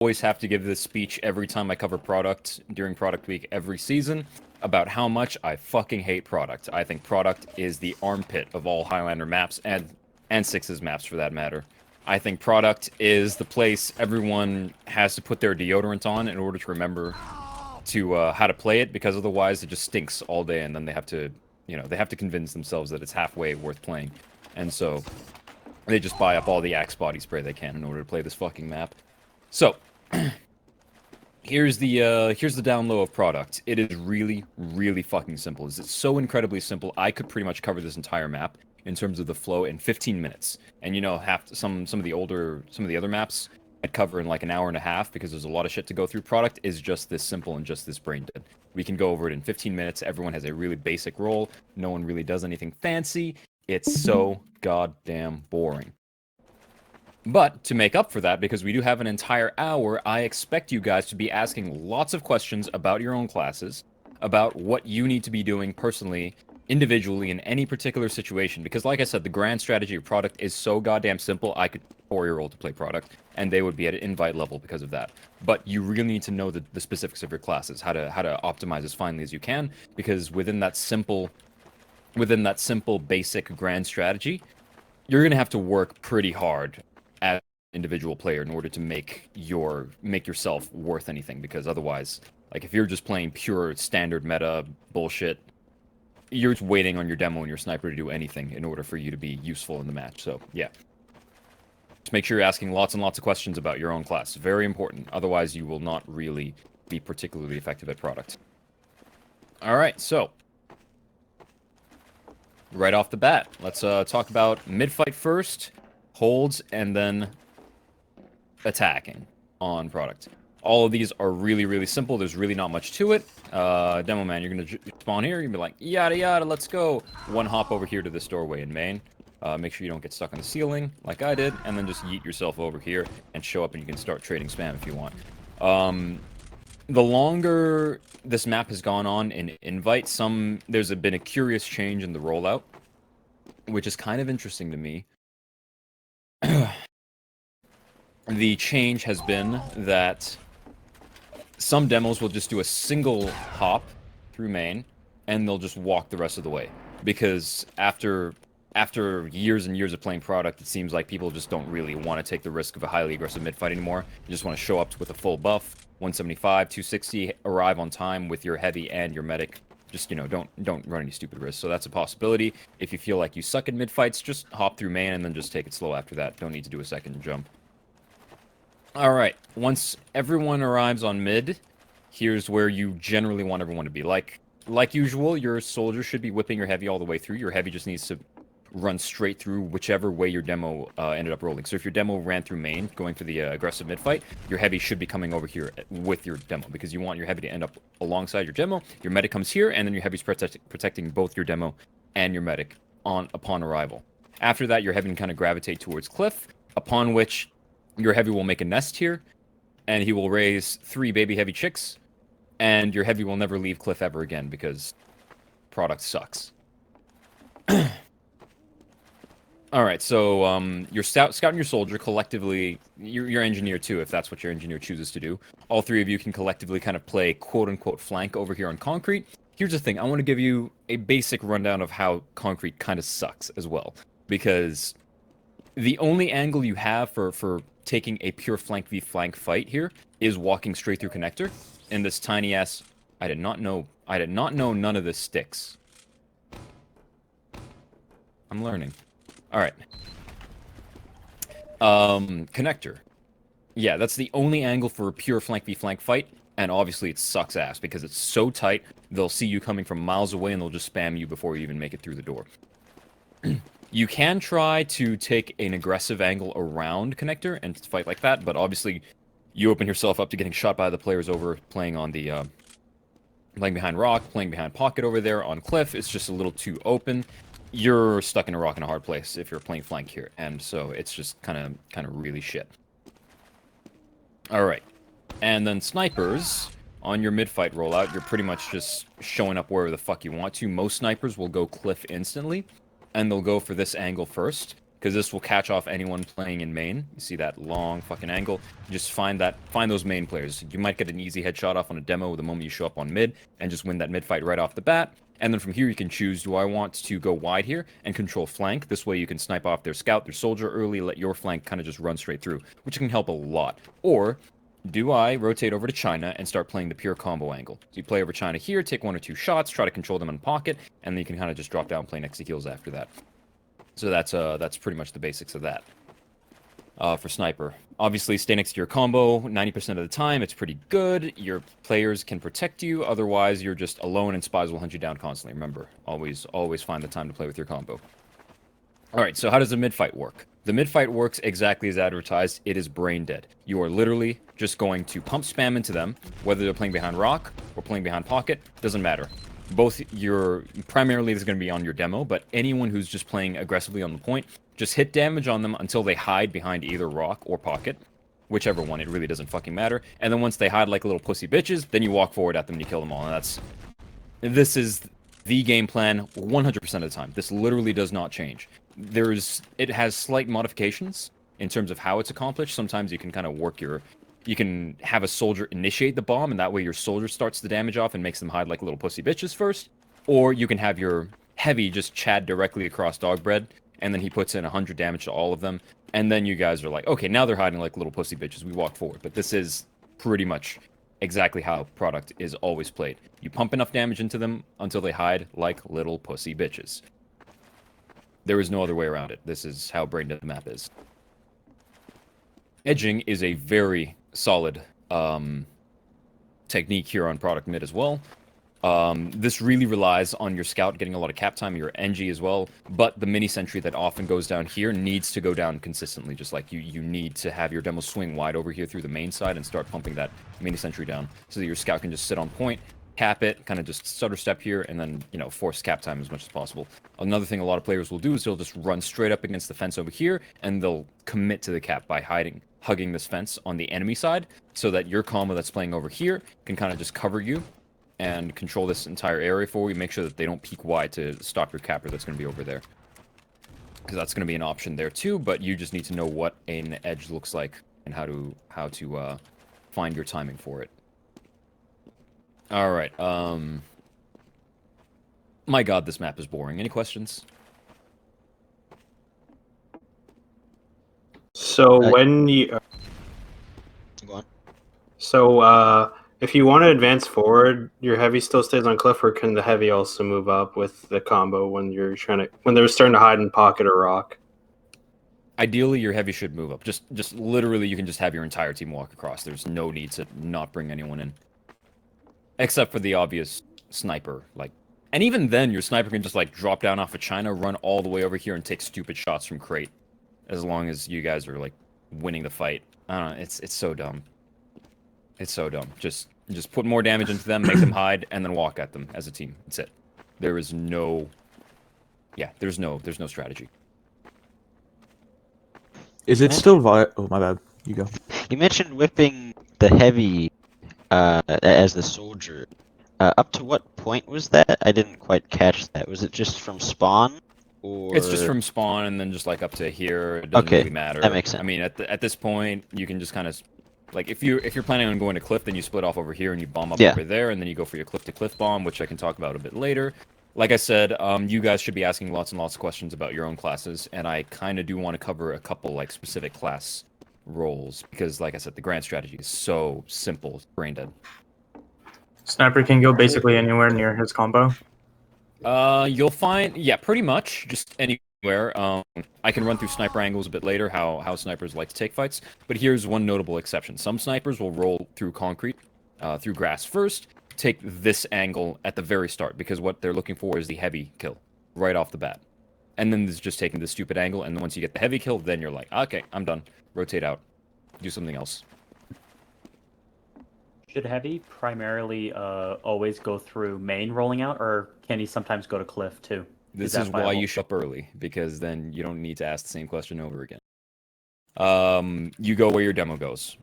always have to give this speech every time I cover product during product week every season about how much I fucking hate product. I think product is the armpit of all Highlander maps and Sixes maps for that matter. I think product is the place everyone has to put their deodorant on in order to remember to how to play it, because otherwise it just stinks all day, and then they have to, they have to convince themselves that it's halfway worth playing, and so they just buy up all the Axe body spray they can in order to play this fucking map. So here's the down low of product. It is really, really fucking simple. It's so incredibly simple. I could pretty much cover this entire map in terms of the flow in 15 minutes. And some of the other maps I'd cover in like an hour and a half because there's a lot of shit to go through. Product is just this simple and just this brain dead. We can go over it in 15 minutes. Everyone has a really basic role. No one really does anything fancy. It's so goddamn boring. But to make up for that, because we do have an entire hour, I expect you guys to be asking lots of questions about your own classes, about what you need to be doing personally, individually, in any particular situation. Because like I said, the grand strategy of product is so goddamn simple, I could 4-year-old to play product, and they would be at an invite level because of that. But you really need to know the specifics of your classes, how to optimize as finely as you can, because within that simple basic grand strategy, you're going to have to work pretty hard as an individual player in order to make yourself worth anything, because otherwise, like, if you're just playing pure standard meta bullshit, you're just waiting on your demo and your sniper to do anything in order for you to be useful in the match. So yeah, just make sure you're asking lots and lots of questions about your own class. Very important. Otherwise you will not really be particularly effective at product. Alright, so right off the bat, let's talk about mid-fight first, holds, and then attacking on product. All of these are really, really simple. There's really not much to it. Demo man, you're going to spawn here. You're going to be like, yada yada, let's go. One hop over here to this doorway in main. Make sure you don't get stuck on the ceiling like I did, and then just yeet yourself over here and show up, and you can start trading spam if you want. The longer this map has gone on in invite, there's been a curious change in the rollout, which is kind of interesting to me. The change has been that some demos will just do a single hop through main, and they'll just walk the rest of the way. Because after years and years of playing product, it seems like people just don't really want to take the risk of a highly aggressive mid-fight anymore. You just want to show up with a full buff, 175, 260, arrive on time with your heavy and your medic. Just, don't run any stupid risks. So that's a possibility. If you feel like you suck in mid-fights, just hop through main and then just take it slow after that. Don't need to do a second jump. Alright, once everyone arrives on mid, here's where you generally want everyone to be. Like usual, your soldier should be whipping your heavy all the way through. Your heavy just needs to run straight through whichever way your demo ended up rolling. So if your demo ran through main, going for the aggressive mid-fight, your heavy should be coming over here with your demo, because you want your heavy to end up alongside your demo. Your medic comes here, and then your heavy's protecting both your demo and your medic upon arrival. After that, your heavy can kind of gravitate towards Cliff, upon which your heavy will make a nest here, and he will raise 3 baby heavy chicks, and your heavy will never leave Cliff ever again, because product sucks. Alright, so your scout and your soldier collectively, your engineer too, if that's what your engineer chooses to do, all 3 of you can collectively kind of play quote-unquote flank over here on concrete. Here's the thing, I want to give you a basic rundown of how concrete kind of sucks as well, because the only angle you have for taking a pure flank v flank fight here is walking straight through connector in this tiny ass. I did not know none of this sticks. I'm learning. Alright. Connector. Yeah, that's the only angle for a pure flank v flank fight, and obviously it sucks ass because it's so tight, they'll see you coming from miles away and they'll just spam you before you even make it through the door. You can try to take an aggressive angle around connector and fight like that, but obviously you open yourself up to getting shot by the players over playing on the playing behind rock, playing behind pocket over there on cliff. It's just a little too open. You're stuck in a rock and a hard place if you're playing flank here, and so it's just kind of really shit. All right, and then snipers on your mid-fight rollout, you're pretty much just showing up wherever the fuck you want to. Most snipers will go cliff instantly, and they'll go for this angle first, because this will catch off anyone playing in main. You see that long fucking angle? Just find those main players. You might get an easy headshot off on a demo the moment you show up on mid, and just win that mid fight right off the bat. And then from here you can choose, do I want to go wide here and control flank? This way you can snipe off their scout, their soldier early, let your flank kind of just run straight through, which can help a lot. Or do I rotate over to China and start playing the pure combo angle? So you play over China here, take 1 or 2 shots, try to control them in pocket, and then you can kind of just drop down and play next to heals after that. So that's pretty much the basics of that. For sniper, obviously stay next to your combo 90% of the time. It's pretty good. Your players can protect you. Otherwise, you're just alone, and spies will hunt you down constantly. Remember, always find the time to play with your combo. All right, so how does the mid fight work? The mid fight works exactly as advertised. It is brain dead. You are literally just going to pump spam into them, whether they're playing behind rock or playing behind pocket, doesn't matter. Both primarily this is going to be on your demo, but anyone who's just playing aggressively on the point, just hit damage on them until they hide behind either rock or pocket. Whichever one, it really doesn't fucking matter. And then once they hide like little pussy bitches, then you walk forward at them and you kill them all. And this is the game plan 100% of the time. This literally does not change. It has slight modifications in terms of how it's accomplished. Sometimes you can kind of you can have a soldier initiate the bomb, and that way your soldier starts the damage off and makes them hide like little pussy bitches first. Or you can have your heavy just Chad directly across Dogbread, and then he puts in 100 damage to all of them. And then you guys are like, okay, now they're hiding like little pussy bitches. We walk forward. But this is pretty much exactly how product is always played. You pump enough damage into them until they hide like little pussy bitches. There is no other way around it. This is how brain dead the map is. Edging is a very solid technique here on product mid as well. This really relies on your scout getting a lot of cap time, your NG as well, but the mini sentry that often goes down here needs to go down consistently, just like you need to have your demo swing wide over here through the main side and start pumping that mini sentry down so that your scout can just sit on point, cap it, kind of just stutter step here, and then, you know, force cap time as much as possible. Another thing a lot of players will do is they'll just run straight up against the fence over here, and they'll commit to the cap by hugging this fence on the enemy side, so that your combo that's playing over here can kind of just cover you and control this entire area for you. Make sure that they don't peek wide to stop your capper that's going to be over there, because that's going to be an option there too. But you just need to know what an edge looks like and how to find your timing for it. All right. My God, this map is boring. Any questions? So when you Go on. So if you want to advance forward, your heavy still stays on cliff, or can the heavy also move up with the combo when they're starting to hide in pocket or rock? Ideally, your heavy should move up. Just literally, you can just have your entire team walk across. There's no need to not bring anyone in, except for the obvious sniper. And even then, your sniper can just like drop down off of China, run all the way over here, and take stupid shots from crate, as long as you guys are like winning the fight. I don't know. It's so dumb. It's so dumb. Just put more damage into them, make them hide, and then walk at them as a team. That's it. There is no... Yeah, there's no strategy. Is it still Oh, my bad. You go. You mentioned whipping the heavy as the soldier. Up to what point was that? I didn't quite catch that. Was it just from spawn? Or... It's just from spawn and then just like up to here. It doesn't really matter. That makes sense. I mean, at this point, you can just kind of... Like, if you're planning on going to cliff, then you split off over here and you bomb up over there, and then you go for your cliff-to-cliff bomb, which I can talk about a bit later. Like I said, you guys should be asking lots and lots of questions about your own classes, and I kind of do want to cover a couple, like, specific class roles, because, like I said, the grand strategy is so simple, it's brain dead. Sniper can go basically anywhere near his combo. You'll find, yeah, pretty much, just anywhere. I can run through sniper angles a bit later, how snipers like to take fights, but here's one notable exception. Some snipers will roll through concrete, through grass first, take this angle at the very start, because what they're looking for is the heavy kill, right off the bat. And then there's just taking the stupid angle, and once you get the heavy kill, then you're like, okay, I'm done. Rotate out. Do something else. Should heavy primarily always go through main rolling out, or can he sometimes go to cliff too? This is why you show up early, because then you don't need to ask the same question over again. You go where your demo goes.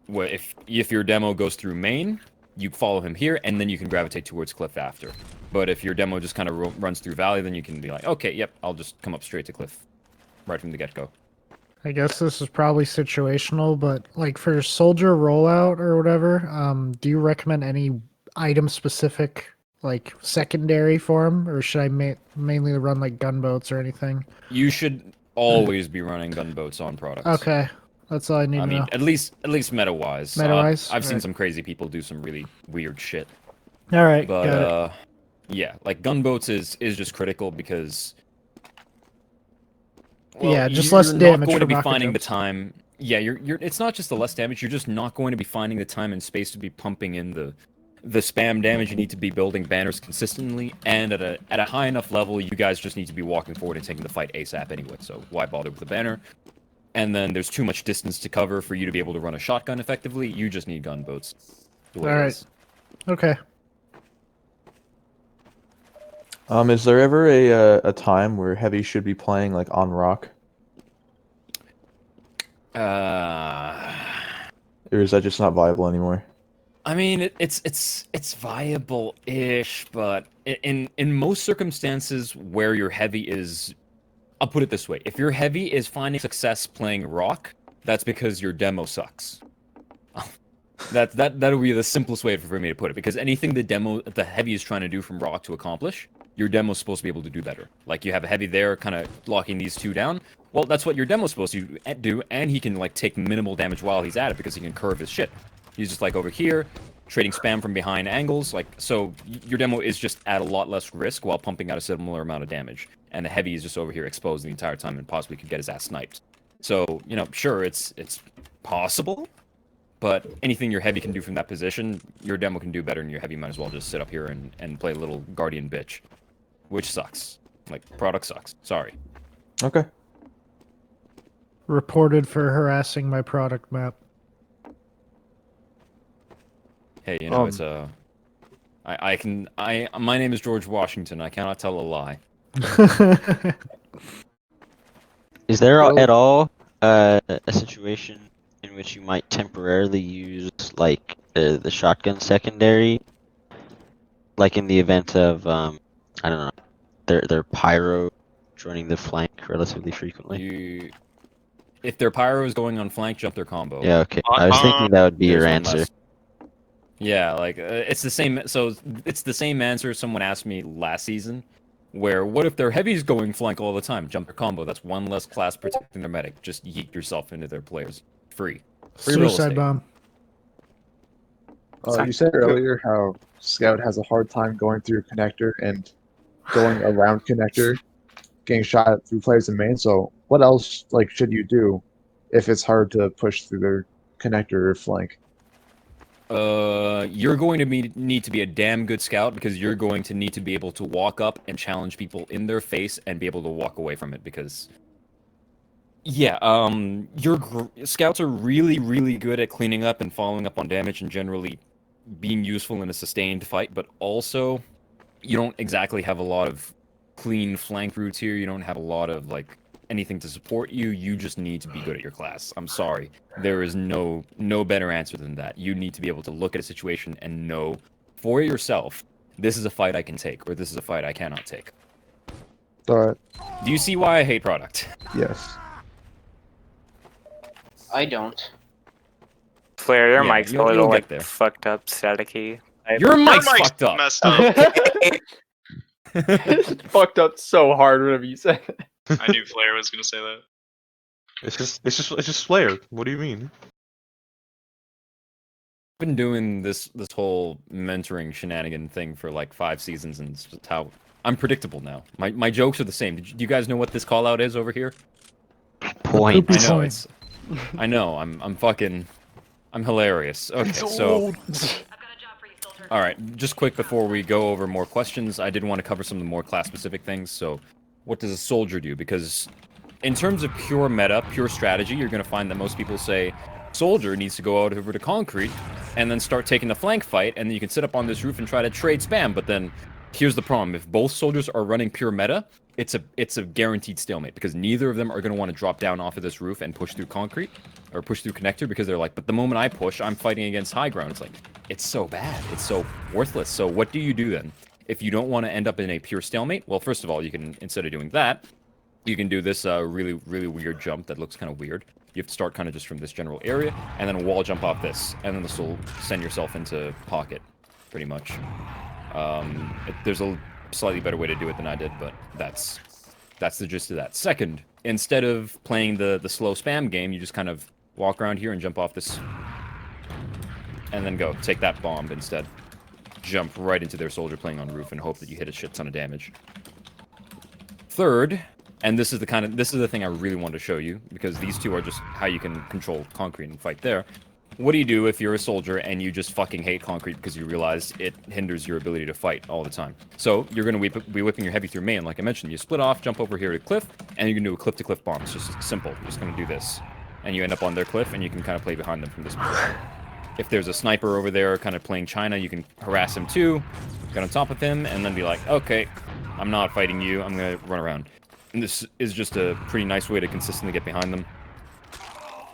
Well, if your demo goes through main, you follow him here, and then you can gravitate towards cliff after. But if your demo just kind of runs through valley, then you can be like, okay, yep, I'll just come up straight to cliff. right from the get-go. I guess this is probably situational, but like for soldier rollout or whatever, do you recommend any item specific like secondary for him, or should I mainly run like gunboats or anything? You should always be running gunboats on products. Okay, that's all I need I to mean, know. at least meta-wise. Meta-wise? I've seen Alright. some crazy people do some really weird shit. All right, But got it. yeah, like gunboats is just critical because well, Yeah, just you're less not damage going to from be rocket finding the jumps. time. Yeah, you're it's not just the less damage, you're just not going to be finding the time and space to be pumping in the spam damage. You need to be building banners consistently, and at a high enough level, you guys just need to be walking forward and taking the fight ASAP anyway, so why bother with the banner? And then there's too much distance to cover for you to be able to run a shotgun effectively. You just need gunboats. The way it Alright. is. Okay. Is there ever a time where heavy should be playing like on rock, or is that just not viable anymore? I mean, it's viable-ish, but in most circumstances where your heavy is, I'll put it this way: if your heavy is finding success playing rock, that's because your demo sucks. That'll be the simplest way for me to put it. Because anything the heavy is trying to do from rock to accomplish, your demo's supposed to be able to do better. Like you have a heavy there, kind of locking these two down. Well, that's what your demo's supposed to do, and he can like take minimal damage while he's at it because he can curve his shit. He's just like over here, trading spam from behind angles. Like so, your demo is just at a lot less risk while pumping out a similar amount of damage. And the heavy is just over here exposed the entire time and possibly could get his ass sniped. So sure, it's possible. But anything your heavy can do from that position, your demo can do better, and your heavy might as well just sit up here and play a little guardian bitch. Which sucks. Like, product sucks. Sorry. Okay. Reported for harassing my product map. Hey, it's my name is George Washington. I cannot tell a lie. Is there Well- at all a situation in which you might temporarily use like the shotgun secondary, like in the event of I don't know, their pyro joining the flank relatively frequently? If their pyro is going on flank, jump their combo. Yeah, okay. I was thinking that would be There's your one answer. less. Yeah, like it's the same. So it's the same answer someone asked me last season, where what if their heavy's going flank all the time? Jump their combo. That's one less class protecting their medic. Just yeet yourself into their players. Free real Suicide estate. bomb. You said earlier how Scout has a hard time going through connector and going around connector, getting shot through players in main. So what else should you do if it's hard to push through their connector or flank? You're going to need to be a damn good scout because you're going to need to be able to walk up and challenge people in their face and be able to walk away from it because yeah, your scouts are really, really good at cleaning up and following up on damage and generally being useful in a sustained fight, but also you don't exactly have a lot of clean flank routes here. You don't have a lot of like anything to support you. You just need to be good at your class. I'm sorry. There is no better answer than that. You need to be able to look at a situation and know for yourself, this is a fight I can take or this is a fight I cannot take. Alright. Do you see why I hate product? Yes. I don't. Flare, your Yeah, mic's a you'll little get like there. fucked up, staticky. Your mic's fucked up. Messed up. It's fucked up so hard whenever you say it. I knew Flare was gonna say that. It's just Flare. What do you mean? I've been doing this whole mentoring shenanigan thing for like 5 seasons, and it's just how I'm predictable now. My jokes are the same. Do you guys know what this call out is over here? Point. I know it's. I know. I'm hilarious. Okay, so. All right, just quick before we go over more questions, I did want to cover some of the more class-specific things. So, what does a soldier do? Because in terms of pure meta, pure strategy, you're going to find that most people say soldier needs to go out over to concrete and then start taking the flank fight, and then you can sit up on this roof and try to trade spam. But then here's the problem: if both soldiers are running pure meta, it's a guaranteed stalemate because neither of them are going to want to drop down off of this roof and push through concrete or push through connector because they're like, but the moment I push, I'm fighting against high ground. It's like, it's so bad. It's so worthless. So what do you do then? If you don't want to end up in a pure stalemate, well, first of all, you can, instead of doing that, You can do this really weird jump that looks kind of weird. You have to start kind of just from this general area, and then wall jump off this, and then this will send yourself into pocket, pretty much. There's a slightly better way to do it than I did, but that's the gist of that. Second, instead of playing the slow spam game, you just kind of walk around here and jump off this, and then go take that bomb instead. Jump right into their soldier playing on roof and hope that you hit a shit ton of damage. Third, and this is the thing I really wanted to show you, because these two are just how you can control concrete and fight there. What do you do if you're a soldier and you just fucking hate concrete because you realize it hinders your ability to fight all the time? So you're going to be whipping your heavy through main, like I mentioned. You split off, jump over here to cliff, and you can do a cliff-to-cliff bomb. It's just simple. You're just going to do this. And you end up on their cliff, and you can kind of play behind them from this point. If there's a sniper over there kind of playing China, you can harass him too, get on top of him, and then be like, okay, I'm not fighting you, I'm going to run around. And this is just a pretty nice way to consistently get behind them.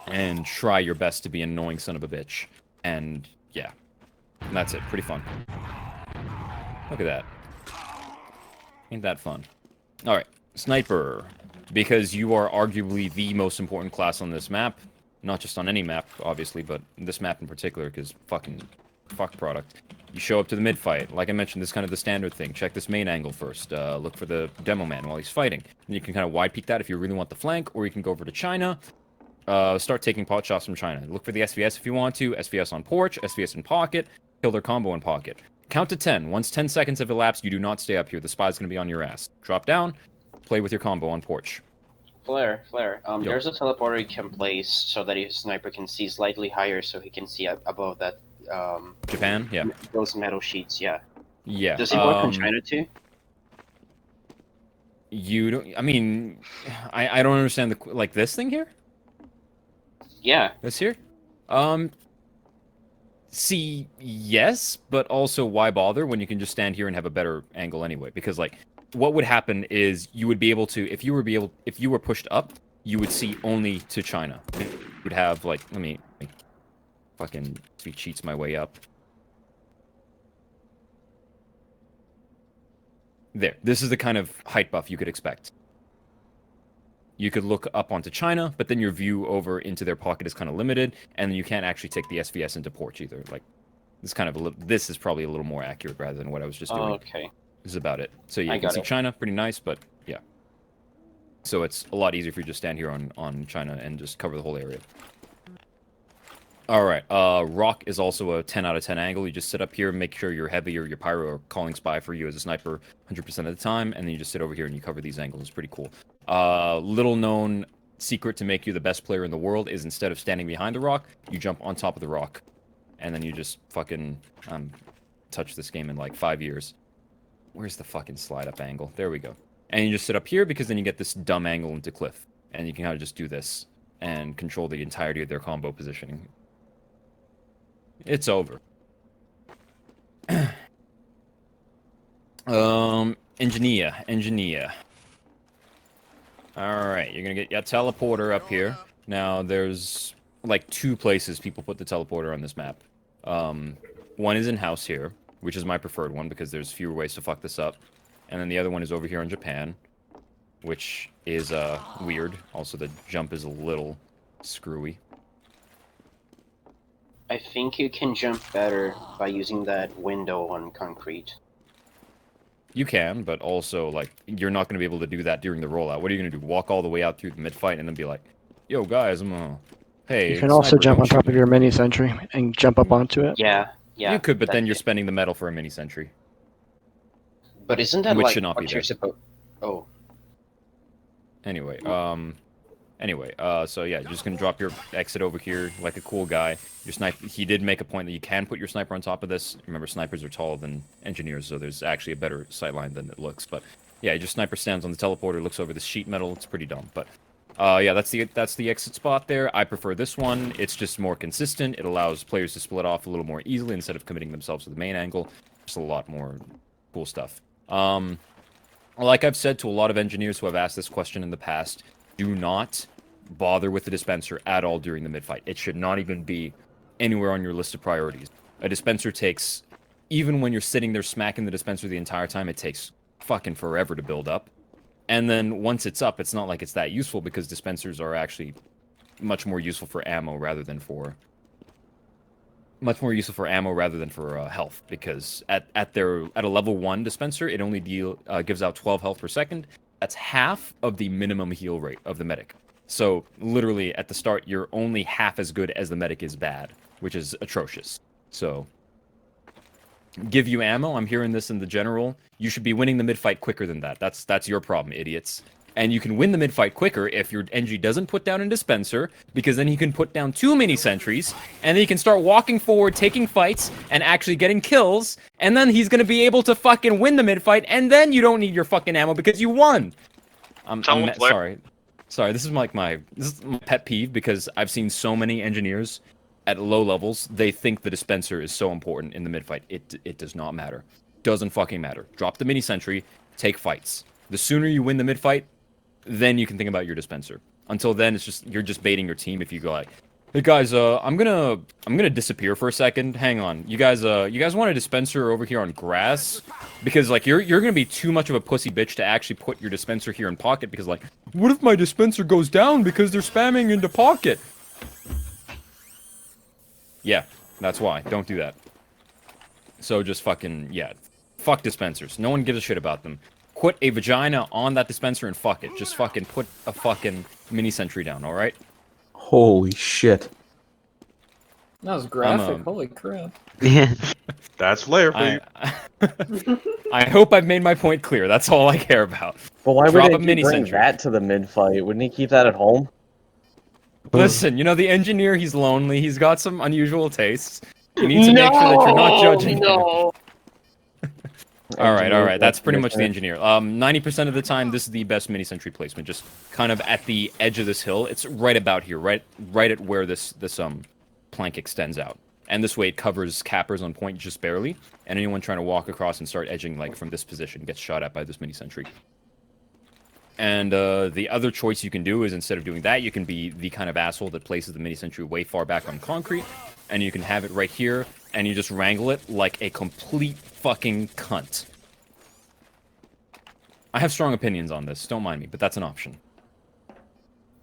And try your best to be an annoying son of a bitch. And, yeah. And that's it. Pretty fun. Look at that. Ain't that fun. Alright. Sniper. Because you are arguably the most important class on this map. Not just on any map, obviously, but this map in particular, because fuck product. You show up to the mid-fight. Like I mentioned, this is kind of the standard thing. Check this main angle first. Look for the demo man while he's fighting. And you can kind of wide peek that if you really want the flank, or you can go over to China. Start taking pot shots from China. Look for the SVS if you want to. SVS on porch, SVS in pocket. Kill their combo in pocket. Count to 10. Once 10 seconds have elapsed, you do not stay up here. The spy's going to be on your ass. Drop down. Play with your combo on porch. Flare. There's a teleporter you can place so that your sniper can see slightly higher, so he can see above that. Japan, yeah. Those metal sheets, yeah. Yeah. Does it work on China too? You don't. I mean, I don't understand like this thing here. Yeah. This here. See, yes, but also why bother when you can just stand here and have a better angle anyway? Because like, what would happen is you would be able to, if you were pushed up, you would see only to China. You would have like, let me fucking cheats my way up. There. This is the kind of height buff you could expect. You could look up onto China, but then your view over into their pocket is kind of limited, and then you can't actually take the SVS into porch either. Like, this is probably a little more accurate rather than what I was just doing. Okay. This is about it. So yeah, you can see China, pretty nice, but yeah. So it's a lot easier if you just stand here on China and just cover the whole area. Alright, Rock is also a 10 out of 10 angle. You just sit up here, make sure your heavy or your pyro are calling spy for you as a sniper 100% of the time, and then you just sit over here and you cover these angles. It's pretty cool. Little known secret to make you the best player in the world is instead of standing behind the rock, you jump on top of the rock. And then you just fucking touch this game in like 5 years. Where's the fucking slide up angle? There we go. And you just sit up here because then you get this dumb angle into cliff. And you can kind of just do this and control the entirety of their combo positioning. It's over. Engineer. Alright, you're gonna get your teleporter up here. Now, there's like 2 places people put the teleporter on this map. One is in-house here, which is my preferred one because there's fewer ways to fuck this up. And then the other one is over here in Japan, which is weird. Also, the jump is a little screwy. I think you can jump better by using that window on concrete. You can, but also, like, you're not going to be able to do that during the rollout. What are you going to do? Walk all the way out through the mid-fight and then be like, yo, guys, hey, you can also jump on top of your mini sentry and jump up onto it. Yeah. You could, but then you're spending the metal for a mini sentry. But isn't that which like should not what be you're there. supposed? Oh. Anyway, so yeah, you're just gonna drop your exit over here like a cool guy. Your sniper, he did make a point that you can put your sniper on top of this. Remember, snipers are taller than engineers, so there's actually a better sightline than it looks. But yeah, your sniper stands on the teleporter, looks over the sheet metal. It's pretty dumb, but yeah, that's the exit spot there. I prefer this one. It's just more consistent. It allows players to split off a little more easily instead of committing themselves to the main angle. Just a lot more cool stuff. Like I've said to a lot of engineers who have asked this question in the past, do not bother with the dispenser at all during the mid-fight. It should not even be anywhere on your list of priorities. A dispenser takes, even when you're sitting there smacking the dispenser the entire time, it takes fucking forever to build up. And then once it's up, it's not like it's that useful because dispensers are actually much more useful for ammo rather than for health, because at a level 1 dispenser, it only gives out 12 health per second. That's half of the minimum heal rate of the medic. So literally at the start, you're only half as good as the medic is bad, which is atrocious. So give you ammo. I'm hearing this in the general. You should be winning the mid-fight quicker than that. That's your problem, idiots. And you can win the mid-fight quicker if your NG doesn't put down a dispenser, because then he can put down 2 mini sentries, and then he can start walking forward, taking fights, and actually getting kills, and then he's gonna be able to fucking win the mid-fight, and then you don't need your fucking ammo because you won! Sorry, this is my pet peeve, because I've seen so many engineers at low levels, they think the dispenser is so important in the mid-fight. It does not matter. Doesn't fucking matter. Drop the mini sentry, take fights. The sooner you win the mid-fight, then you can think about your dispenser. Until then, it's just you're just baiting your team if you go like, hey guys, I'm gonna disappear for a second. Hang on, you guys want a dispenser over here on grass? Because like you're gonna be too much of a pussy bitch to actually put your dispenser here in pocket, because like, what if my dispenser goes down because they're spamming into pocket? Yeah, that's why. Don't do that. So just fucking, yeah. Fuck dispensers. No one gives a shit about them. Put a vagina on that dispenser and fuck it. Just fucking put a fucking mini sentry down, alright? Holy shit. That was graphic. Holy crap. Yeah. That's Flare for you. I hope I've made my point clear. That's all I care about. But why Drop would a he mini bring sentry. that to the mid-fight? Wouldn't he keep that at home? Listen, you know, the engineer, he's lonely. He's got some unusual tastes. You need to make sure that you're not judging him. Alright, that's pretty much the engineer. 90% of the time, this is the best mini sentry placement. Just kind of at the edge of this hill. It's right about here, right at where this plank extends out. And this way it covers cappers on point just barely. And anyone trying to walk across and start edging like from this position gets shot at by this mini sentry. And the other choice you can do is, instead of doing that, you can be the kind of asshole that places the mini sentry way far back on concrete, and you can have it right here, and you just wrangle it like a complete fucking cunt. I have strong opinions on this, don't mind me, but that's an option.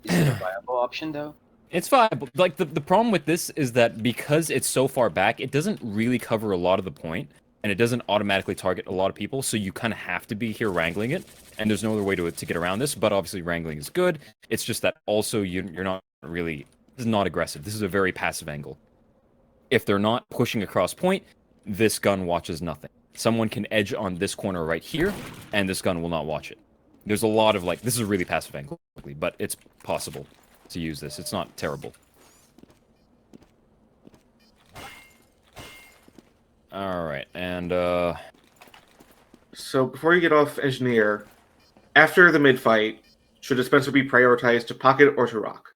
Is it a viable option, though? It's viable. Like, the problem with this is that because it's so far back, it doesn't really cover a lot of the point, and it doesn't automatically target a lot of people, so you kind of have to be here wrangling it, and there's no other way to get around this, but obviously wrangling is good. It's just that also you're not really... This is not aggressive. This is a very passive angle. If they're not pushing across point, this gun watches nothing. Someone can edge on this corner right here, and this gun will not watch it. There's a lot of, like... This is a really passive angle, but it's possible to use this. It's not terrible. Alright, and So before you get off engineer, after the mid-fight, should dispenser be prioritized to pocket or to rock?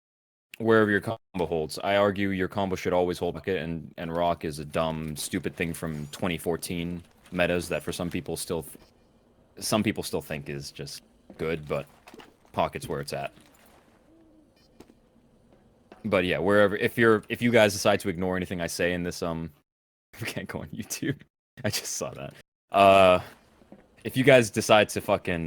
Wherever your combo holds. I argue your combo should always hold pocket, and rock is a dumb, stupid thing from 2014 metas that for some people still think is just good, but pocket's where it's at. But yeah, wherever, if you guys decide to ignore anything I say in this, we can't go on YouTube. I just saw that. If you guys decide to fucking,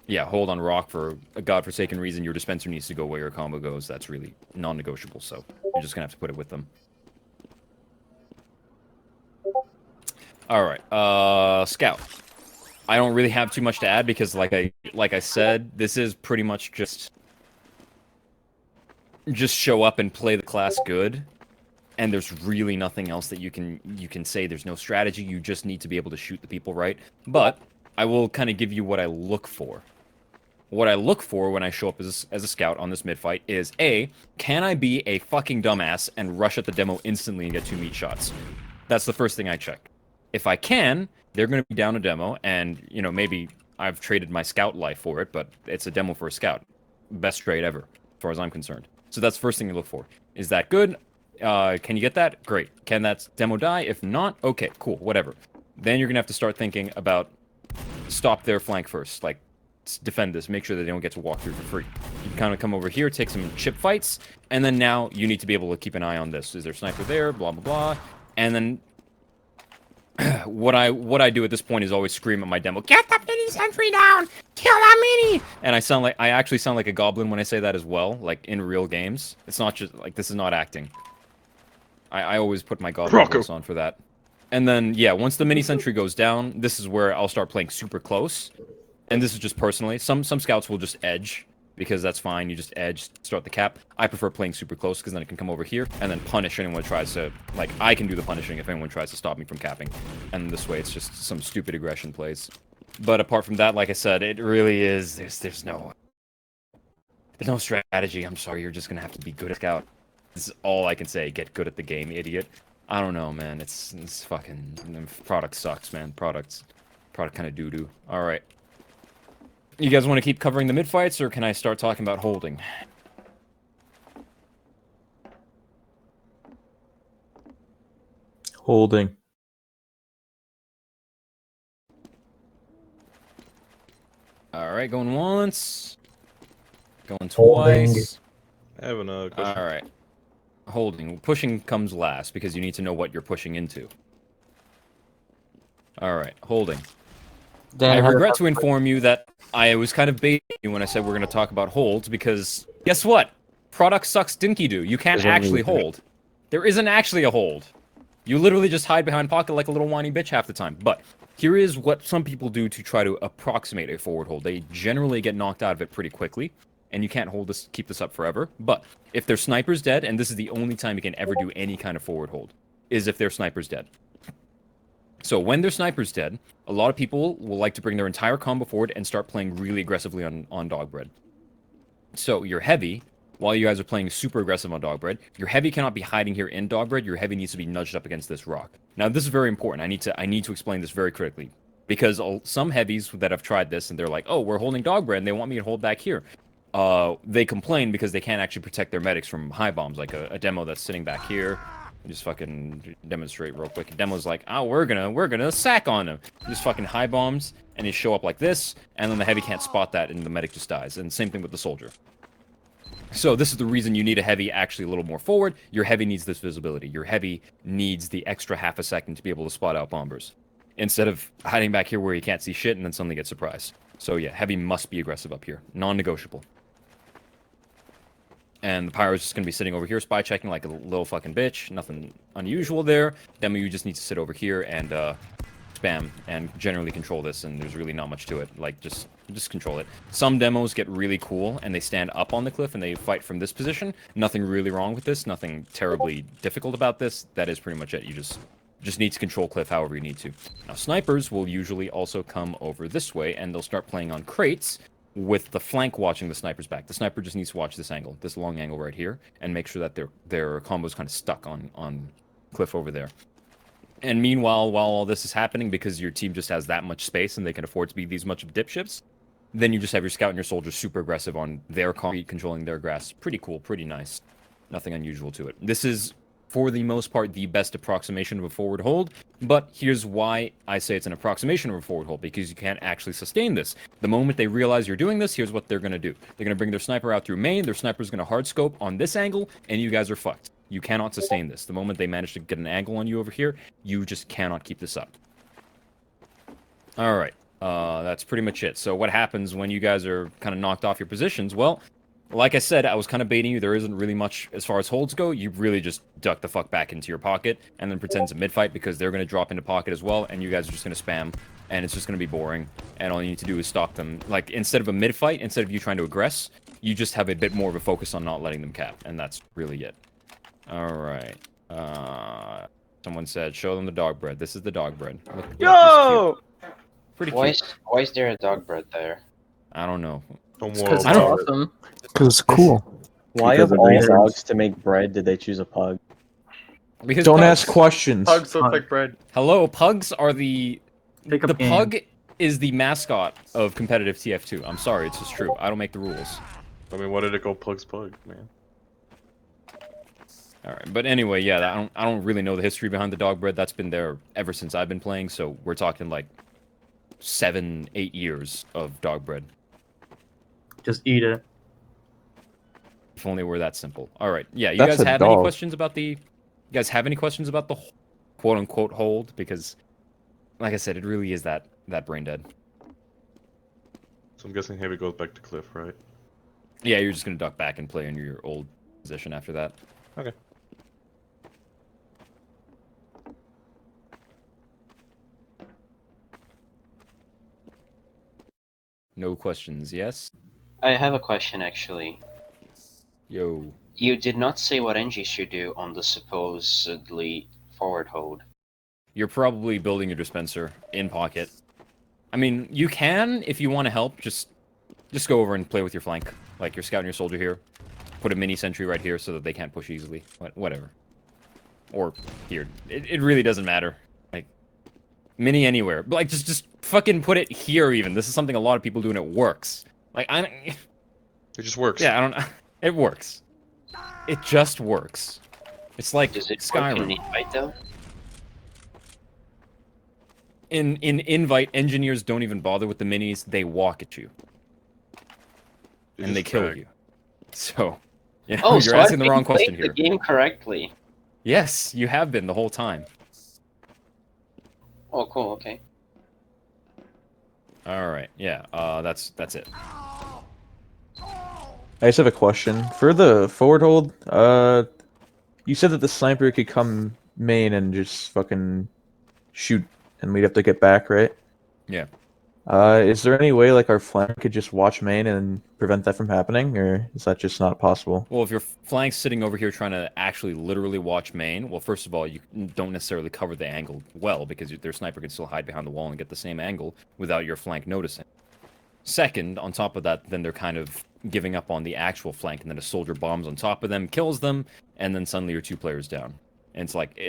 yeah, hold on rock for a godforsaken reason, your dispenser needs to go where your combo goes. That's really non-negotiable, so you're just gonna have to put it with them. Alright, Scout. I don't really have too much to add because like I said, this is pretty much just show up and play the class good. And there's really nothing else that you can say. There's no strategy. You just need to be able to shoot the people right. But I will kind of give you what I look for. What I look for when I show up as a scout on this mid-fight is, A, can I be a fucking dumbass and rush at the demo instantly and get 2 meat shots? That's the first thing I check. If I can, they're going to be down a demo, and, you know, maybe I've traded my scout life for it, but it's a demo for a scout. Best trade ever, as far as I'm concerned. So that's the first thing you look for. Is that good? Can you get that? Great. Can that demo die? If not, okay, cool, whatever. Then you're going to have to start thinking about stop their flank first. Like, defend this, make sure that they don't get to walk through for free. You can kind of come over here, take some chip fights, and then now you need to be able to keep an eye on this. Is there a sniper there? Blah, blah, blah. And then what I do at this point is always scream at my demo, "Get the mini sentry down! Kill that mini!" And I actually sound like a goblin when I say that as well, like in real games. It's not just like, this is not acting. I always put my goblin voice on for that. And then yeah, once the mini sentry goes down, this is where I'll start playing super close. And this is just personally. Some scouts will just edge, because that's fine. You just edge, start the cap. I prefer playing super close, because then I can come over here and then punish anyone who tries to, like, I can do the punishing if anyone tries to stop me from capping. And this way it's just some stupid aggression plays. But apart from that, like I said, it really is, there's no strategy. I'm sorry, you're just gonna have to be good at scout. This is all I can say. Get good at the game, idiot. I don't know, man. It's fucking, product sucks, man. Product kind of doo-doo. Alright. You guys want to keep covering the mid-fights, or can I start talking about holding? Holding. Alright, going once. Going Holding. twice. I have a question. Alright. Holding. Pushing comes last, because you need to know what you're pushing into. Alright, holding. I regret to inform you that I was kind of baiting you when I said we're going to talk about holds, because guess what? Product sucks dinky do. You can't actually hold. There isn't actually a hold. You literally just hide behind pocket like a little whiny bitch half the time. But here is what some people do to try to approximate a forward hold. They generally get knocked out of it pretty quickly, and you can't keep this up forever. But if their sniper's dead, and this is the only time you can ever do any kind of forward hold, is if their sniper's dead. So when their sniper's dead, a lot of people will like to bring their entire combo forward and start playing really aggressively on Dogbread. So your heavy, while you guys are playing super aggressive on Dogbread, your heavy cannot be hiding here in Dogbread. Your heavy needs to be nudged up against this rock. Now this is very important. I need to explain this very critically, because some heavies that have tried this and they're like, "Oh, we're holding Dogbread and they want me to hold back here." They complain because they can't actually protect their medics from high bombs, like a demo that's sitting back here. Just fucking demonstrate real quick. Demo's like, "Oh, we're gonna sack on him." Just fucking high bombs, and they show up like this, and then the heavy can't spot that, and the medic just dies. And same thing with the soldier. So this is the reason you need a heavy actually a little more forward. Your heavy needs this visibility. Your heavy needs the extra half a second to be able to spot out bombers, instead of hiding back here where you can't see shit and then suddenly get surprised. So yeah, heavy must be aggressive up here, non-negotiable. And the pyro's just going to be sitting over here, spy checking like a little fucking bitch. Nothing unusual there. Demo, you just need to sit over here and spam and generally control this, and there's really not much to it. Like, just control it. Some demos get really cool, and they stand up on the cliff, and they fight from this position. Nothing really wrong with this. Nothing terribly difficult about this. That is pretty much it. You just need to control cliff however you need to. Now, snipers will usually also come over this way, and they'll start playing on crates, with the flank watching the sniper's back. The sniper just needs to watch this angle, this long angle right here, and make sure that their combo's kind of stuck on cliff over there. And meanwhile, while all this is happening, because your team just has that much space and they can afford to be these much of dipshits, then you just have your scout and your soldiers super aggressive on their concrete, controlling their grass. Pretty cool, pretty nice. Nothing unusual to it. This is, for the most part, the best approximation of a forward hold, but here's why I say it's an approximation of a forward hold, because you can't actually sustain this. The moment they realize you're doing this, here's what they're going to do. They're going to bring their sniper out through main, their sniper's going to hard scope on this angle, and you guys are fucked. You cannot sustain this. The moment they manage to get an angle on you over here, you just cannot keep this up. Alright, that's pretty much it. So what happens when you guys are kind of knocked off your positions? Well, like I said, I was kind of baiting you. There isn't really much as far as holds go. You really just duck the fuck back into your pocket and then pretend it's a mid-fight, because they're going to drop into pocket as well, and you guys are just going to spam, and it's just going to be boring, and all you need to do is stop them. Like, instead of a mid-fight, instead of you trying to aggress, you just have a bit more of a focus on not letting them cap, and that's really it. Alright. Someone said, show them the dog bread. This is the dog bread. Look, Yo! Pretty cute. Why is there a dog bread there? I don't know. Because it's awesome. Because it's cool. Why of all dogs to make bread did they choose a pug? Because Don't pugs. ask questions. Pugs look like bread. Hello, pugs are the Pick-up game. pug is the mascot of competitive TF2. I'm sorry, it's just true. I don't make the rules. I mean, why did it go Pug's Pug, man? Alright, but anyway, yeah, I don't really know the history behind the dog bread. That's been there ever since I've been playing, so we're talking like 7-8 years of dog bread. Just eat it. If only it were that simple. Alright, yeah, you That's guys a have any dog. questions about the... You guys have any questions about the quote-unquote hold? Because like I said, it really is that brain dead. So I'm guessing Heavy goes back to Cliff, right? Yeah, you're just gonna duck back and play in your old position after that. Okay. No questions, yes? I have a question actually. Yo. You did not say what NG should do on the supposedly forward hold. You're probably building your dispenser in pocket. I mean, you can, if you want to help, just go over and play with your flank. Like, your scout and your soldier here. Put a mini sentry right here so that they can't push easily. Whatever. Or here. It really doesn't matter. Like, mini anywhere. But, like, just fucking put it here, even. This is something a lot of people do, and it works. Like, It just works. Yeah, I don't... It works. It just works. It's like Does it Skyrim. work in Invite, though? In Invite, engineers don't even bother with the minis. They walk at you. And they kill you. So, you know, you're asking the wrong question here. The game correctly. Yes, you have been the whole time. Oh, cool. Okay. All right. Yeah. That's it. I just have a question for the forward hold. You said that the sniper could come main and just fucking shoot, and we'd have to get back, right? Yeah. Is there any way like our flank could just watch main and prevent that from happening, or is that just not possible? Well, if your flank's sitting over here trying to actually literally watch main, well, first of all, you don't necessarily cover the angle well because their sniper can still hide behind the wall and get the same angle without your flank noticing. Second, on top of that, then they're kind of giving up on the actual flank, and then a soldier bombs on top of them, kills them, and then suddenly you're 2 players down. And it's like,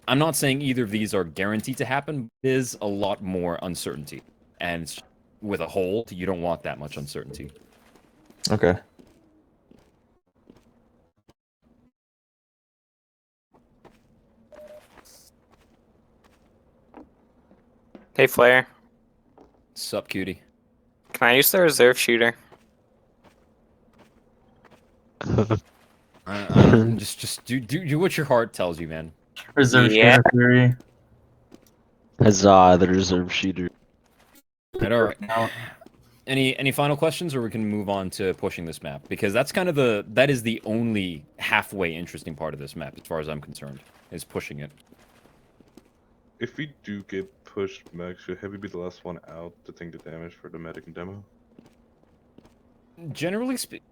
I'm not saying either of these are guaranteed to happen, but it is a lot more uncertainty. And with a hold, you don't want that much uncertainty. Okay. Hey, Flare. Sup, cutie? Can I use the reserve shooter? Just do what your heart tells you, man. Reserve Yeah. shooter theory. Huzzah, the reserve shooter. Right, all right. Any final questions, or we can move on to pushing this map? Because that's kind of that is the only halfway interesting part of this map, as far as I'm concerned, is pushing it. If we do get pushed, Max, should Heavy be the last one out to take the damage for the medic and demo? Generally speaking,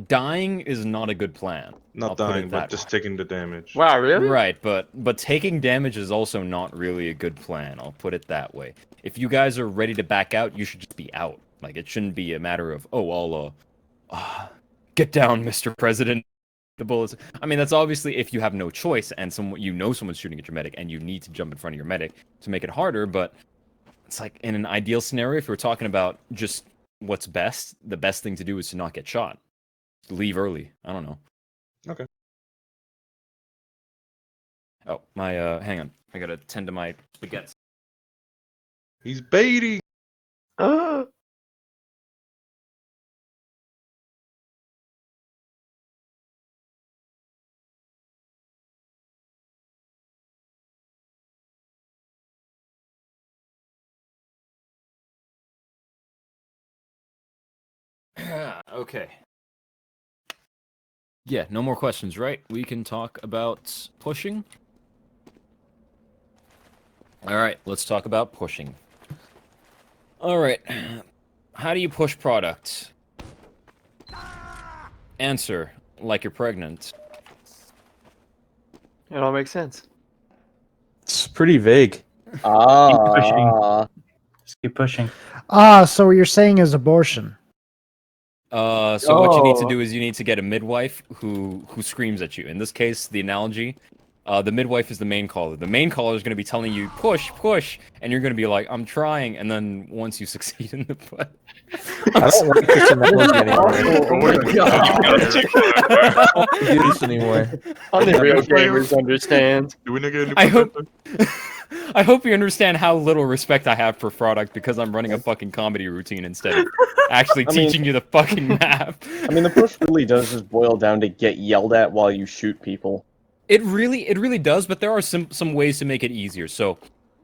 dying is not a good plan. Not dying, but just taking the damage. Wow, really? Right, but taking damage is also not really a good plan. I'll put it that way. If you guys are ready to back out, you should just be out. Like, it shouldn't be a matter of, oh, I'll get down, Mr. President. The bullets. I mean, that's obviously if you have no choice and someone's shooting at your medic and you need to jump in front of your medic to make it harder. But it's like in an ideal scenario, if we're talking about just what's best, the best thing to do is to not get shot. Leave early. I don't know. Okay. Oh, my, hang on. I gotta tend to my baguettes. He's baiting! Okay. Yeah, no more questions, right? We can talk about pushing. Alright, let's talk about pushing. Alright. How do you push product? Answer, like you're pregnant. It all makes sense. It's pretty vague. Keep pushing. Just keep pushing. So what you're saying is abortion. So what you need to do is you need to get a midwife who screams at you. In this case, the analogy, the midwife is the main caller. The main caller is going to be telling you, push, push, and you're going to be like, I'm trying, and then once you succeed in the butt... I don't like this analogy anymore. Oh my I don't do this anymore. Only real gamers understand. Do we not get a new I hope you understand how little respect I have for product because I'm running a fucking comedy routine instead of actually teaching you the fucking map. I mean, the push really does just boil down to get yelled at while you shoot people. It really does, but there are some ways to make it easier. So,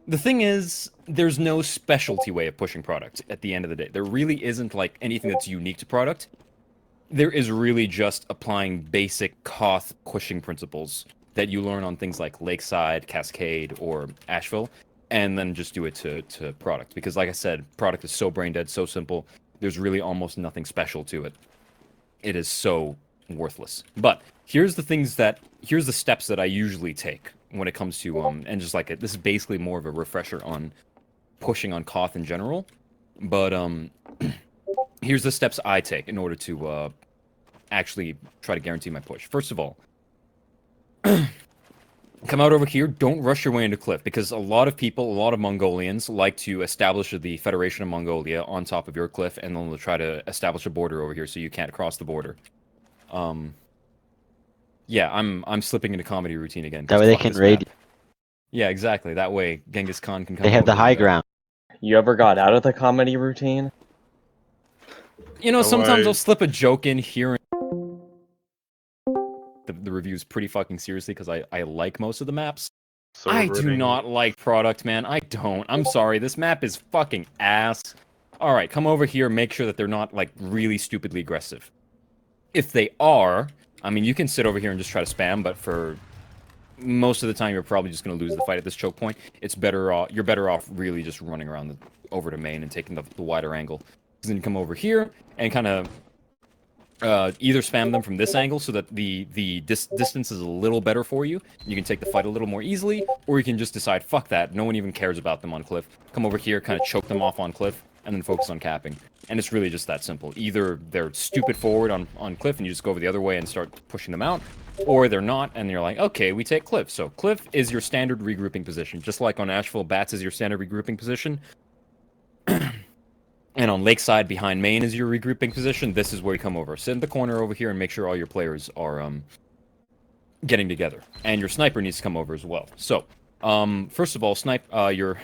The thing is, there's no specialty way of pushing product at the end of the day. There really isn't like anything that's unique to product. There is really just applying basic Koth pushing principles that you learn on things like Lakeside, Cascade, or Asheville, and then just do it to product. Because like I said, product is so brain dead, so simple. There's really almost nothing special to it. It is so worthless. But here's the steps that I usually take when it comes to and just like this is basically more of a refresher on pushing on Koth in general. But here's the steps I take in order to actually try to guarantee my push. First of all, come out over here. Don't rush your way into cliff, because a lot of people, a lot of Mongolians like to establish the Federation of Mongolia on top of your cliff, and then they'll try to establish a border over here so you can't cross the border. Yeah, I'm slipping into comedy routine again. That way they can raid. Yeah, exactly. That way Genghis Khan can come. They have the over high and, ground. You ever got out of the comedy routine? You know, Oh, sometimes I- I'll slip a joke in here. The reviews pretty fucking seriously because I like most of the maps. I do Celebrating- not like product, man. I don't. I'm sorry. This map is fucking ass. All right, come over here. Make sure that they're not like really stupidly aggressive. If they are, I mean, you can sit over here and just try to spam, but for most of the time, you're probably just going to lose the fight at this choke point. It's better off. You're better off really just running around over to main and taking the wider angle. Then you come over here and kind of either spam them from this angle so that the distance is a little better for you. You can take the fight a little more easily, or you can just decide, fuck that, no one even cares about them on cliff. Come over here, kind of choke them off on cliff, and then focus on capping. And it's really just that simple. Either they're stupid forward on cliff and you just go over the other way and start pushing them out, or they're not and you're like, okay, we take cliff. So cliff is your standard regrouping position. Just like on Asheville, bats is your standard regrouping position. And on Lakeside, behind main is your regrouping position. This is where you come over. Sit in the corner over here and make sure all your players are getting together. And your sniper needs to come over as well. So, first of all, your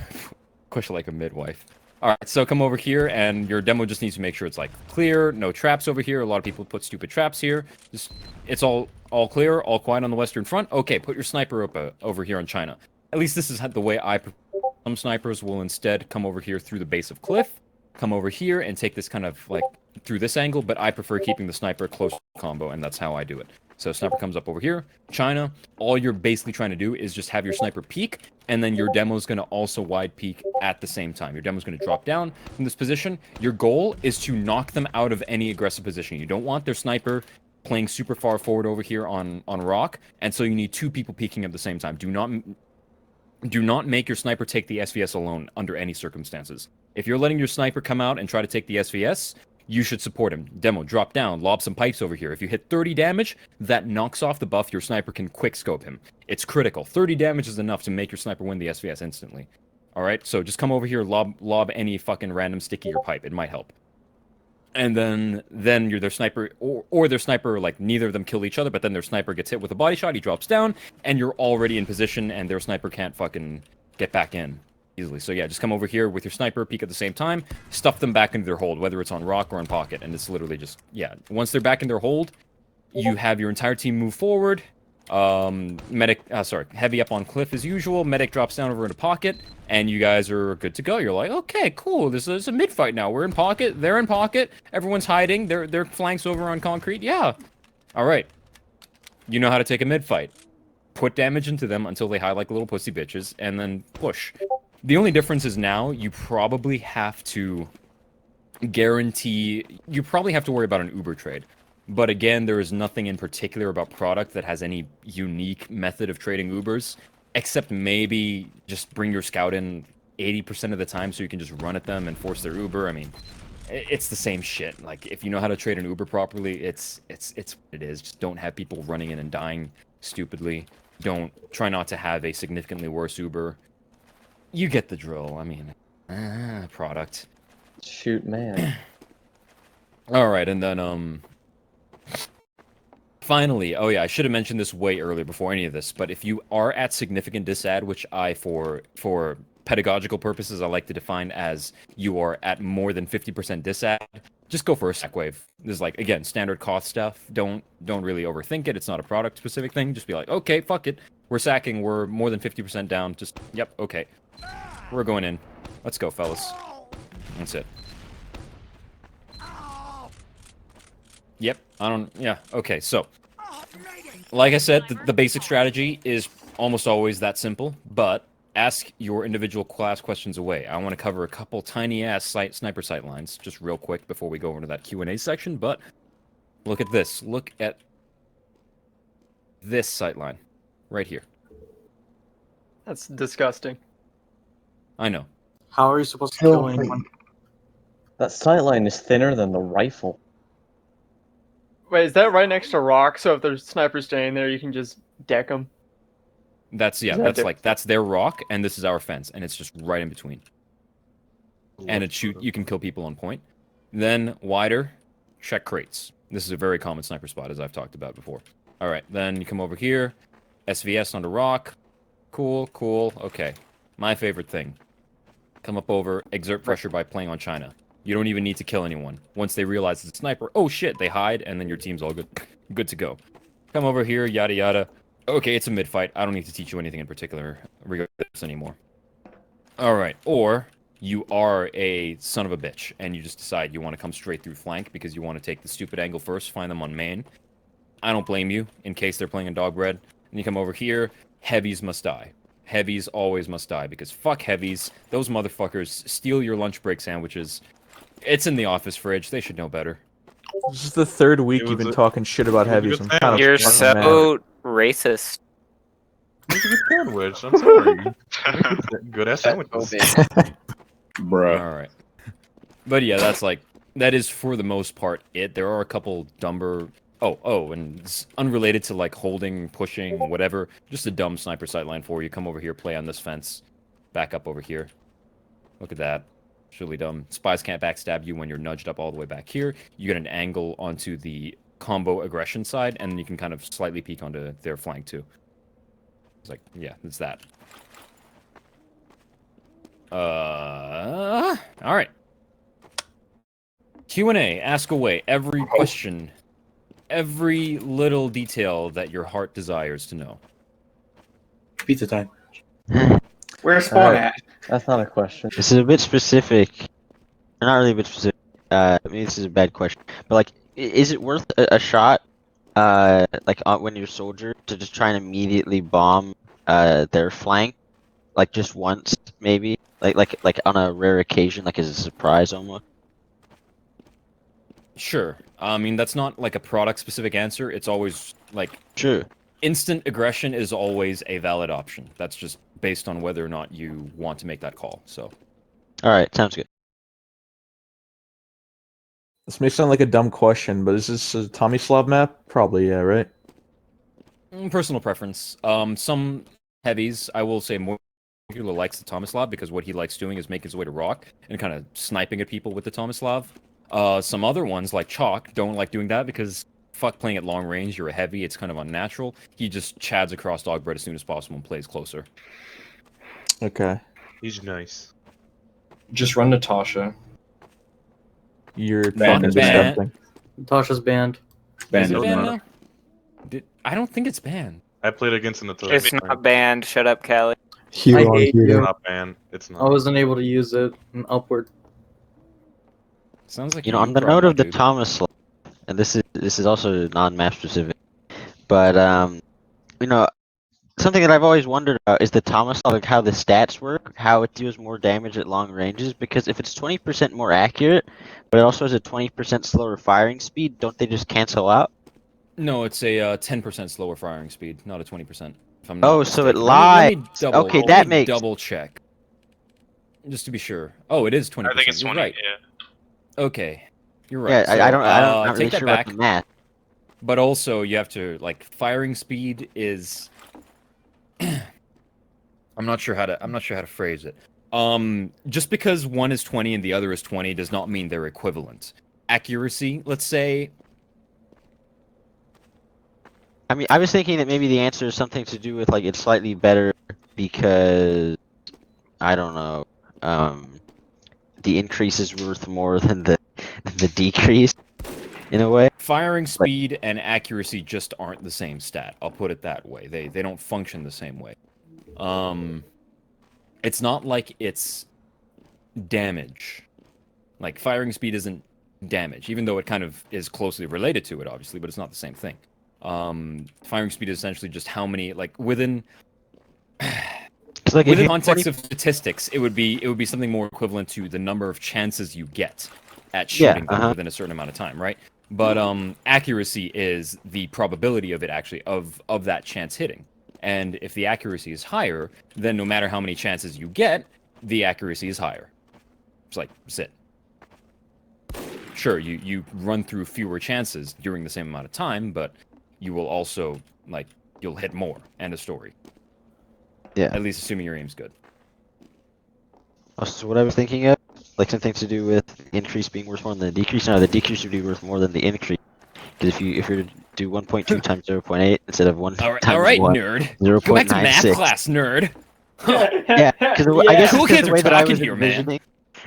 push like a midwife. Alright, so come over here, and your demo just needs to make sure it's like clear, no traps over here. A lot of people put stupid traps here. It's all clear, all quiet on the western front. Okay, put your sniper up over here on China. At least this is the way I prefer. Some snipers will instead come over here through the base of cliff, come over here and take this kind of like through this angle, but I prefer keeping the sniper close combo, and that's how I do it. So sniper comes up over here, China. All you're basically trying to do is just have your sniper peek, and then your demo's going to also wide peek at the same time. Your demo's going to drop down from this position. Your goal is to knock them out of any aggressive position. You don't want their sniper playing super far forward over here on rock, and so you need two people peeking at the same time. Do not make your sniper take the SVS alone under any circumstances. If you're letting your sniper come out and try to take the SVS, you should support him. Demo, drop down, lob some pipes over here. If you hit 30 damage, that knocks off the buff. Your sniper can quick scope him. It's critical. 30 damage is enough to make your sniper win the SVS instantly. Alright, so just come over here, lob any fucking random sticky or pipe. It might help. And then their sniper, or their sniper, like, neither of them kill each other, but then their sniper gets hit with a body shot, he drops down, and you're already in position, and their sniper can't fucking get back in easily. So yeah, just come over here with your sniper, peek at the same time, stuff them back into their hold, whether it's on rock or on pocket, and it's literally just, yeah. Once they're back in their hold, you have your entire team move forward. Heavy up on cliff as usual. Medic drops down over into pocket, and you guys are good to go. You're like, okay, cool. This is a mid fight now. We're in pocket. They're in pocket. Everyone's hiding. Their flanks over on concrete. Yeah. All right. You know how to take a mid fight. Put damage into them until they hide like little pussy bitches, and then push. The only difference is now you probably have to guarantee. You probably have to worry about an Uber trade. But again, there is nothing in particular about product that has any unique method of trading Ubers, except maybe just bring your scout in 80% of the time so you can just run at them and force their Uber. I mean, it's the same shit. Like, if you know how to trade an Uber properly, it's what it is. Just don't have people running in and dying stupidly. Try not to have a significantly worse Uber. You get the drill. I mean, product. Shoot, man. All right, and then finally, oh yeah, I should have mentioned this way earlier before any of this, but if you are at significant disad, which I, for pedagogical purposes, I like to define as you are at more than 50% disad, just go for a sack wave. This is like, again, standard cost stuff. Don't really overthink it. It's not a product specific thing. Just be like, okay, fuck it. We're sacking. We're more than 50% down. Just, yep, okay. We're going in. Let's go, fellas. That's it. Yep. Yeah. Okay. So, like I said, the basic strategy is almost always that simple. But ask your individual class questions away. I want to cover a couple tiny ass sniper sight lines just real quick before we go into that Q&A section. But look at this. Look at this sight line right here. That's disgusting. I know. How are you supposed to kill anyone? That sightline is thinner than the rifle. Wait, is that right next to rock? So if there's snipers standing there, you can just deck them. That's that's their rock, and this is our fence, and it's just right in between. And you can kill people on point. Then wider, check crates. This is a very common sniper spot, as I've talked about before. All right, then you come over here, SVS onto rock. Cool, cool. Okay, my favorite thing. Come up over, exert pressure by playing on China. You don't even need to kill anyone. Once they realize it's a sniper, oh shit, they hide, and then your team's all good to go. Come over here, yada yada. Okay, it's a mid-fight. I don't need to teach you anything in particular regarding this anymore. Alright, or you are a son of a bitch, and you just decide you want to come straight through flank because you want to take the stupid angle first, find them on main. I don't blame you, in case they're playing in dog bread. And you come over here, heavies must die. Heavies always must die, because fuck heavies. Those motherfuckers steal your lunch break sandwiches. It's in the office fridge. They should know better. This is the third week you've been talking shit about heavies. I'm kind of You're fucking so mad. racist. It's a good sandwich. I'm sorry. Good ass sandwiches. Bruh. Alright. But yeah, that is for the most part it. There are a couple dumber... Oh, and it's unrelated to like holding, pushing, whatever. Just a dumb sniper sightline for you. Come over here, play on this fence. Back up over here. Look at that. It's really dumb. Spies can't backstab you when you're nudged up all the way back here. You get an angle onto the combo aggression side, and then you can kind of slightly peek onto their flank too. It's like, yeah, it's that. Alright. Q&A, ask away. Every question, every little detail that your heart desires to know. Pizza time. Where's Spawn at? That's not a question. This is a bit specific. Not really a bit specific. Maybe this is a bad question. But, like, is it worth a shot, when you're a soldier, to just try and immediately bomb their flank? Like, just once, maybe? Like on a rare occasion, like as a surprise, almost? Sure. I mean, that's not, like, a product-specific answer. It's always, like... Sure. Instant aggression is always a valid option. That's just based on whether or not you want to make that call, so... Alright, sounds good. This may sound like a dumb question, but is this a Tomislav map? Probably, yeah, right? Personal preference. Some heavies, I will say more people likes the Tomislav because what he likes doing is making his way to rock and kind of sniping at people with the Tomislav. Some other ones, like Chalk, don't like doing that because fuck playing at long range, you're a heavy, it's kind of unnatural. He just chads across dog bread as soon as possible and plays closer. Okay. He's nice. Just run Natasha. You're Banned. fucking disgusting. Natasha's banned. Is it banned now? I don't think it's banned. I played against Natasha. It's not banned. Shut up, Callie. I hate It's you. not banned. It's not. I wasn't able to use it in upward. Sounds like On the note of the Tomislav, and this is also non-map specific, but something that I've always wondered about is the Tomislav, like how the stats work, how it deals more damage at long ranges. Because if it's 20% more accurate, but it also has a 20% slower firing speed, don't they just cancel out? No, it's a 10% slower firing speed, not a 20%. If I'm Oh, not so it mistaken. lies. Let me double, Okay, let that me makes double check. Just to be sure. Oh, it is 20%. I think it's You're 20. right. Yeah. Okay, you're right. Yeah, So, I'm not take really that sure back. about the math. But also, you have to like firing speed is. I'm not sure how to phrase it. Just because one is 20 and the other is 20 does not mean they're equivalent. Accuracy, let's say. I mean, I was thinking that maybe the answer is something to do with like it's slightly better because I don't know. The increase is worth more than the decrease, in a way. Firing speed and accuracy just aren't the same stat. I'll put it that way. They don't function the same way. it's not like it's damage. Like firing speed isn't damage, even though it kind of is closely related to it, obviously, but it's not the same thing. Firing speed is essentially just how many, like within like within the context of statistics, it would be something more equivalent to the number of chances you get at shooting them within a certain amount of time, right? But accuracy is the probability of it actually of that chance hitting. And if the accuracy is higher, then no matter how many chances you get, the accuracy is higher. It's like sit. Sure, you run through fewer chances during the same amount of time, but you will also you'll hit more. End of story. Yeah. At least assuming your aim's good. So what I was thinking of, like something to do with the increase being worth more than the decrease. No, the decrease would be worth more than the increase. Because if you were to do 1.2 times 0.8 instead of 1 times All right, 1, nerd. 0.96. Go back to math class, nerd. Yeah, because I guess cool because kids the are way that I talking was here, man. envisioning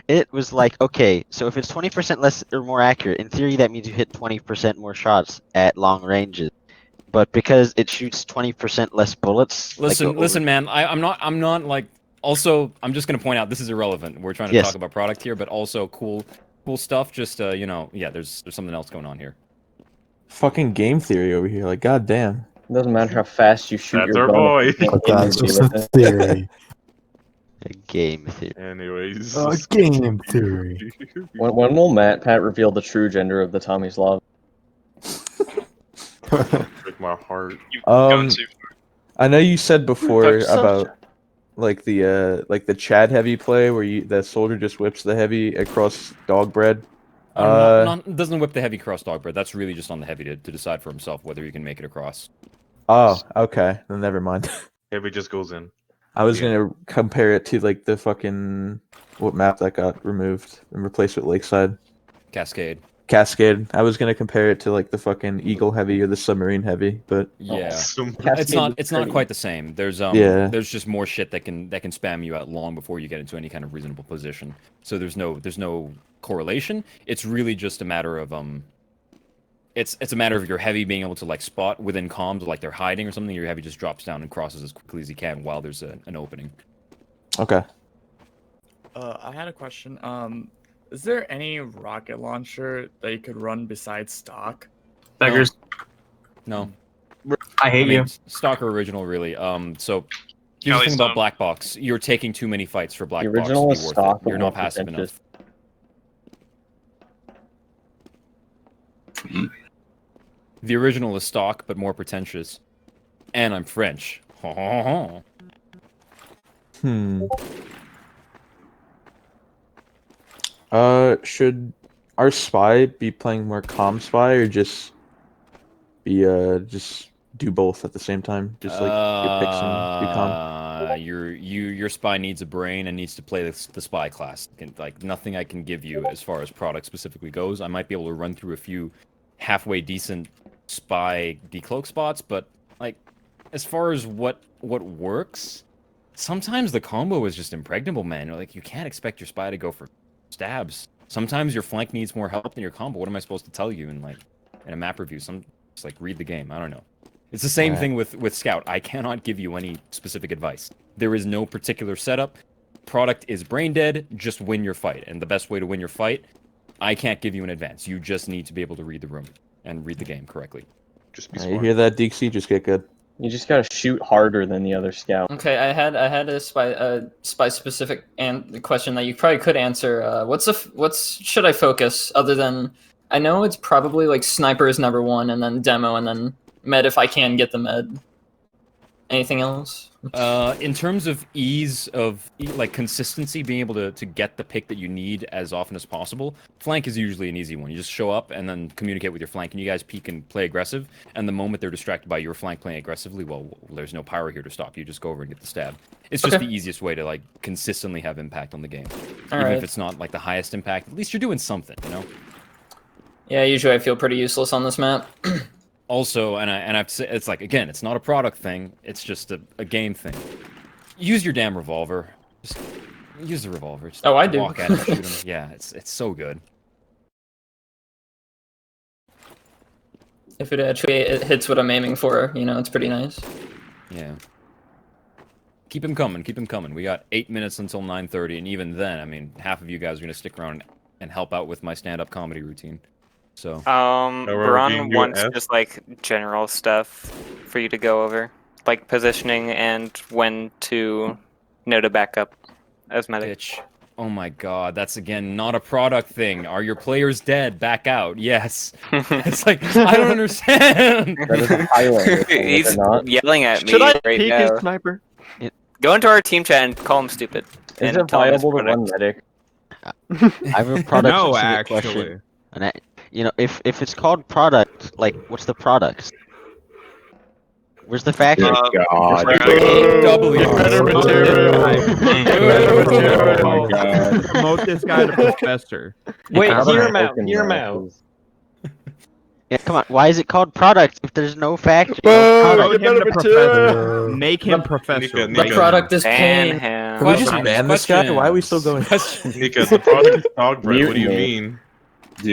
it was like, okay, so if it's 20% less or more accurate, in theory that means you hit 20% more shots at long ranges. But because it shoots 20% less bullets, Listen, man. I'm not like. Also, I'm just gonna point out this is irrelevant. We're trying to talk about product here, but also cool stuff. Just there's something else going on here. Fucking game theory over here. Like, goddamn. It doesn't matter how fast you shoot That's your our gun. boy. If you can't But aim that's anybody just with a it. theory. A game theory. Anyways. A game theory. When will Pat reveal the true gender of the Tomislav? Break my heart. I know you said before Touch some about like the Chad heavy play where the soldier just whips the heavy across dog bread. Doesn't whip the heavy across dog bread. That's really just on the heavy to decide for himself whether he can make it across. Oh, okay. Then never mind. Heavy just goes in. I was gonna compare it to like the fucking what map that got removed and replaced with Lakeside. Cascade. I was gonna compare it to like the fucking Eagle heavy or the submarine heavy, but Yeah, Awesome. it's not quite the same. There's there's just more shit that can spam you out long before you get into any kind of reasonable position. So there's no correlation. It's really just a matter of it's a matter of your heavy being able to like spot within comms, like they're hiding or something. Your heavy just drops down and crosses as quickly as he can while there's an opening. Okay. I had a question. Is there any rocket launcher that you could run besides stock? Beggars. No. I hate you. Stock or original, really. So here's the Kelly's thing about dumb. Black Box. You're taking too many fights for Black The Box to original be is worth stock, it. You're but not more passive pretentious. enough. The original is stock, but more pretentious. And I'm French. Should our spy be playing more comm spy or just be just do both at the same time? Just like get picks and do comm. Your spy needs a brain and needs to play the spy class. Like nothing I can give you as far as product specifically goes. I might be able to run through a few halfway decent spy decloak spots, but like as far as what works, sometimes the combo is just impregnable, man. Like you can't expect your spy to go for stabs. Sometimes your flank needs more help than your combo. What am I supposed to tell you in a map review? Just like read the game. I don't know. It's the same thing with Scout. I cannot give you any specific advice. There is no particular setup. Product is brain dead. Just win your fight. And the best way to win your fight, I can't give you in advance. You just need to be able to read the room and read the game correctly. Just be You hear that, Dixie? Just get good. You just gotta shoot harder than the other scout. Okay, I had a spy specific question that you probably could answer. What's should I focus other than I know it's probably like sniper is number one and then demo and then med if I can get the med. Anything else? In terms of ease of like consistency, being able to get the pick that you need as often as possible, flank is usually an easy one. You just show up and then communicate with your flank, and you guys peek and play aggressive. And the moment they're distracted by your flank playing aggressively, well, there's no power here to stop you. Just go over and get the stab. It's just the easiest way to like consistently have impact on the game. Even if it's not like the highest impact, at least you're doing something, you know? Yeah, usually I feel pretty useless on this map. Also, and I've said, it's like, again, it's not a product thing. It's just a game thing. Use your damn revolver. Just use the revolver. Just I do. Walk at him, shoot him. Yeah, it's so good. If it actually hits what I'm aiming for, it's pretty nice. Yeah. Keep him coming. Keep him coming. We got 8 minutes until 9:30, and even then, I mean, half of you guys are gonna stick around and help out with my stand-up comedy routine. So. Baron wants just like general stuff for you to go over, like positioning and when to know to back up as medic. Bitch. Oh my god, that's again not a product thing. Are your players dead? Back out. Yes. It's like, I don't understand. That is a Highlander thing, is He's it not? yelling at me Should I right peek now. his sniper? Go into our team chat and call him stupid. Is and it tell him his viable to run product. medic? I have a product No, specific actually. question. And if it's called product, like what's the product? Where's the factory? God. Doubly. Better material. Oh my god. Promote this guy to professor. Wait, How hear about him out. Hear him out. Yeah, come on. Why is it called product if there's no factory? Promote him to professor. Make him professor. The product is pain. Can we just ban this guy? Why are we still going? Nika, the product is dog bread. What do you mean?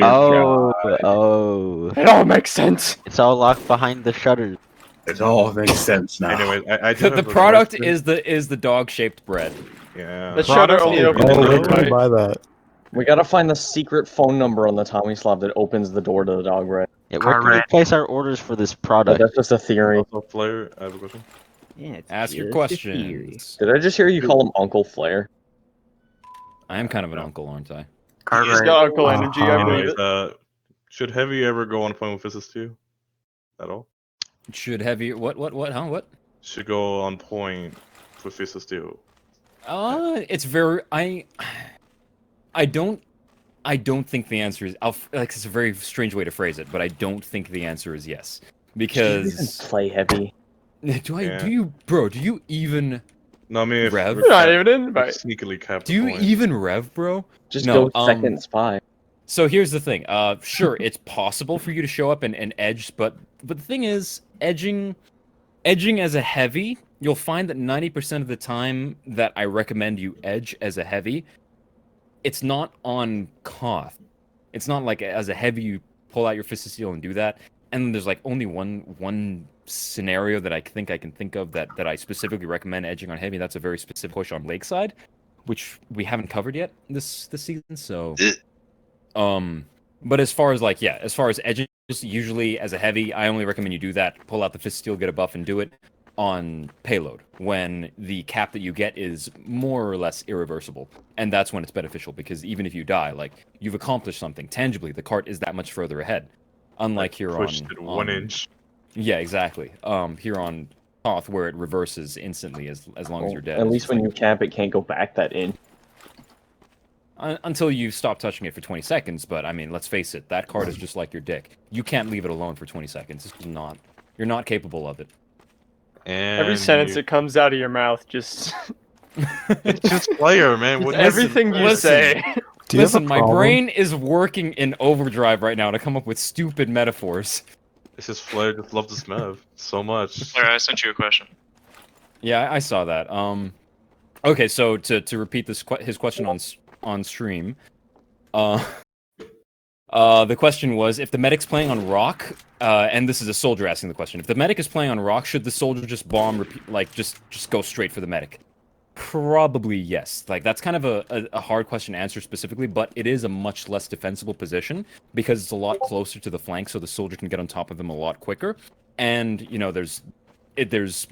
Oh. It all makes sense. It's all locked behind the shutters. It all makes sense now. Anyway, I do The have a product question. is the dog-shaped bread. Yeah. The shutter only opens Oh, when where you can we bite. buy that? We gotta find the secret phone number on the Tommy Slab that opens the door to the dog bread. Yeah, where can we place our orders for this But product? that's just a theory. Also, Flair, I have a question. Yeah, Ask your questions. Did I just hear you call him Uncle Flair? I am kind of an uncle, aren't I? He's got uncle energy, I believe Anyways, it. should Heavy ever go on a point with Fizzes 2? At all? Should heavy what? Huh? What? Should go on point with Fizzes 2. It's very I don't think the answer is like it's a very strange way to phrase it, but I don't think the answer is yes because play Heavy. Do I? Yeah. Do you, bro? Do you even? No, I mean, if rev? we're Not even in, but sneakily cap. Do you even rev, bro? Just No, go second spy. So here's the thing. Sure, it's possible for you to show up and edge, but the thing is, edging as a heavy, you'll find that 90% of the time that I recommend you edge as a heavy, it's not on Koth. It's not like as a heavy you pull out your Fist of Steel and do that. And then there's like only one scenario that I think I can think of that I specifically recommend edging on heavy. That's a very specific push on Lakeside, which we haven't covered yet this season. So, but as far as as far as edging, just usually as a heavy, I only recommend you do that. Pull out the Fist of Steel, get a buff, and do it on payload when the cap that you get is more or less irreversible, and that's when it's beneficial because even if you die, like you've accomplished something tangibly, the cart is that much further ahead. Unlike here pushed it 1 inch. Yeah, exactly. Here on Koth, where it reverses instantly as long as you're dead. At least when you cap, it can't go back that inch. Until you stop touching it for 20 seconds, but I mean, let's face it, that card is just like your dick. You can't leave it alone for 20 seconds. It's just not. You're not capable of it. And every sentence that comes out of your mouth just... It's just player, man. What everything you say. Listen, my brain is working in overdrive right now to come up with stupid metaphors. It's just Flair just loves this map so much. Flair, I sent you a question. Yeah, I saw that. Okay, so to repeat his question on stream, the question was if the medic's playing on rock, and this is a soldier asking the question. If the medic is playing on rock, should the soldier just bomb, just go straight for the medic? Probably yes. Like that's kind of a hard question to answer specifically, but it is a much less defensible position because it's a lot closer to the flank, so the soldier can get on top of them a lot quicker. And you know, there's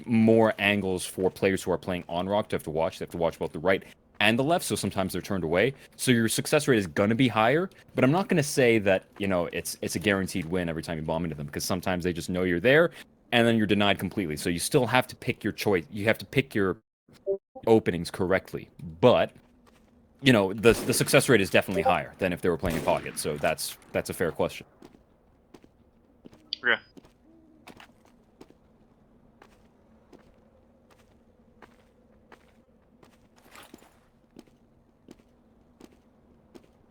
more angles for players who are playing on rock to have to watch. They have to watch both the right and the left, so sometimes they're turned away. So your success rate is gonna be higher, but I'm not gonna say that it's a guaranteed win every time you bomb into them because sometimes they just know you're there, and then you're denied completely. So you still have to pick your choice. You have to pick your openings correctly, but the success rate is definitely higher than if they were playing in pocket. So that's a fair question. Yeah.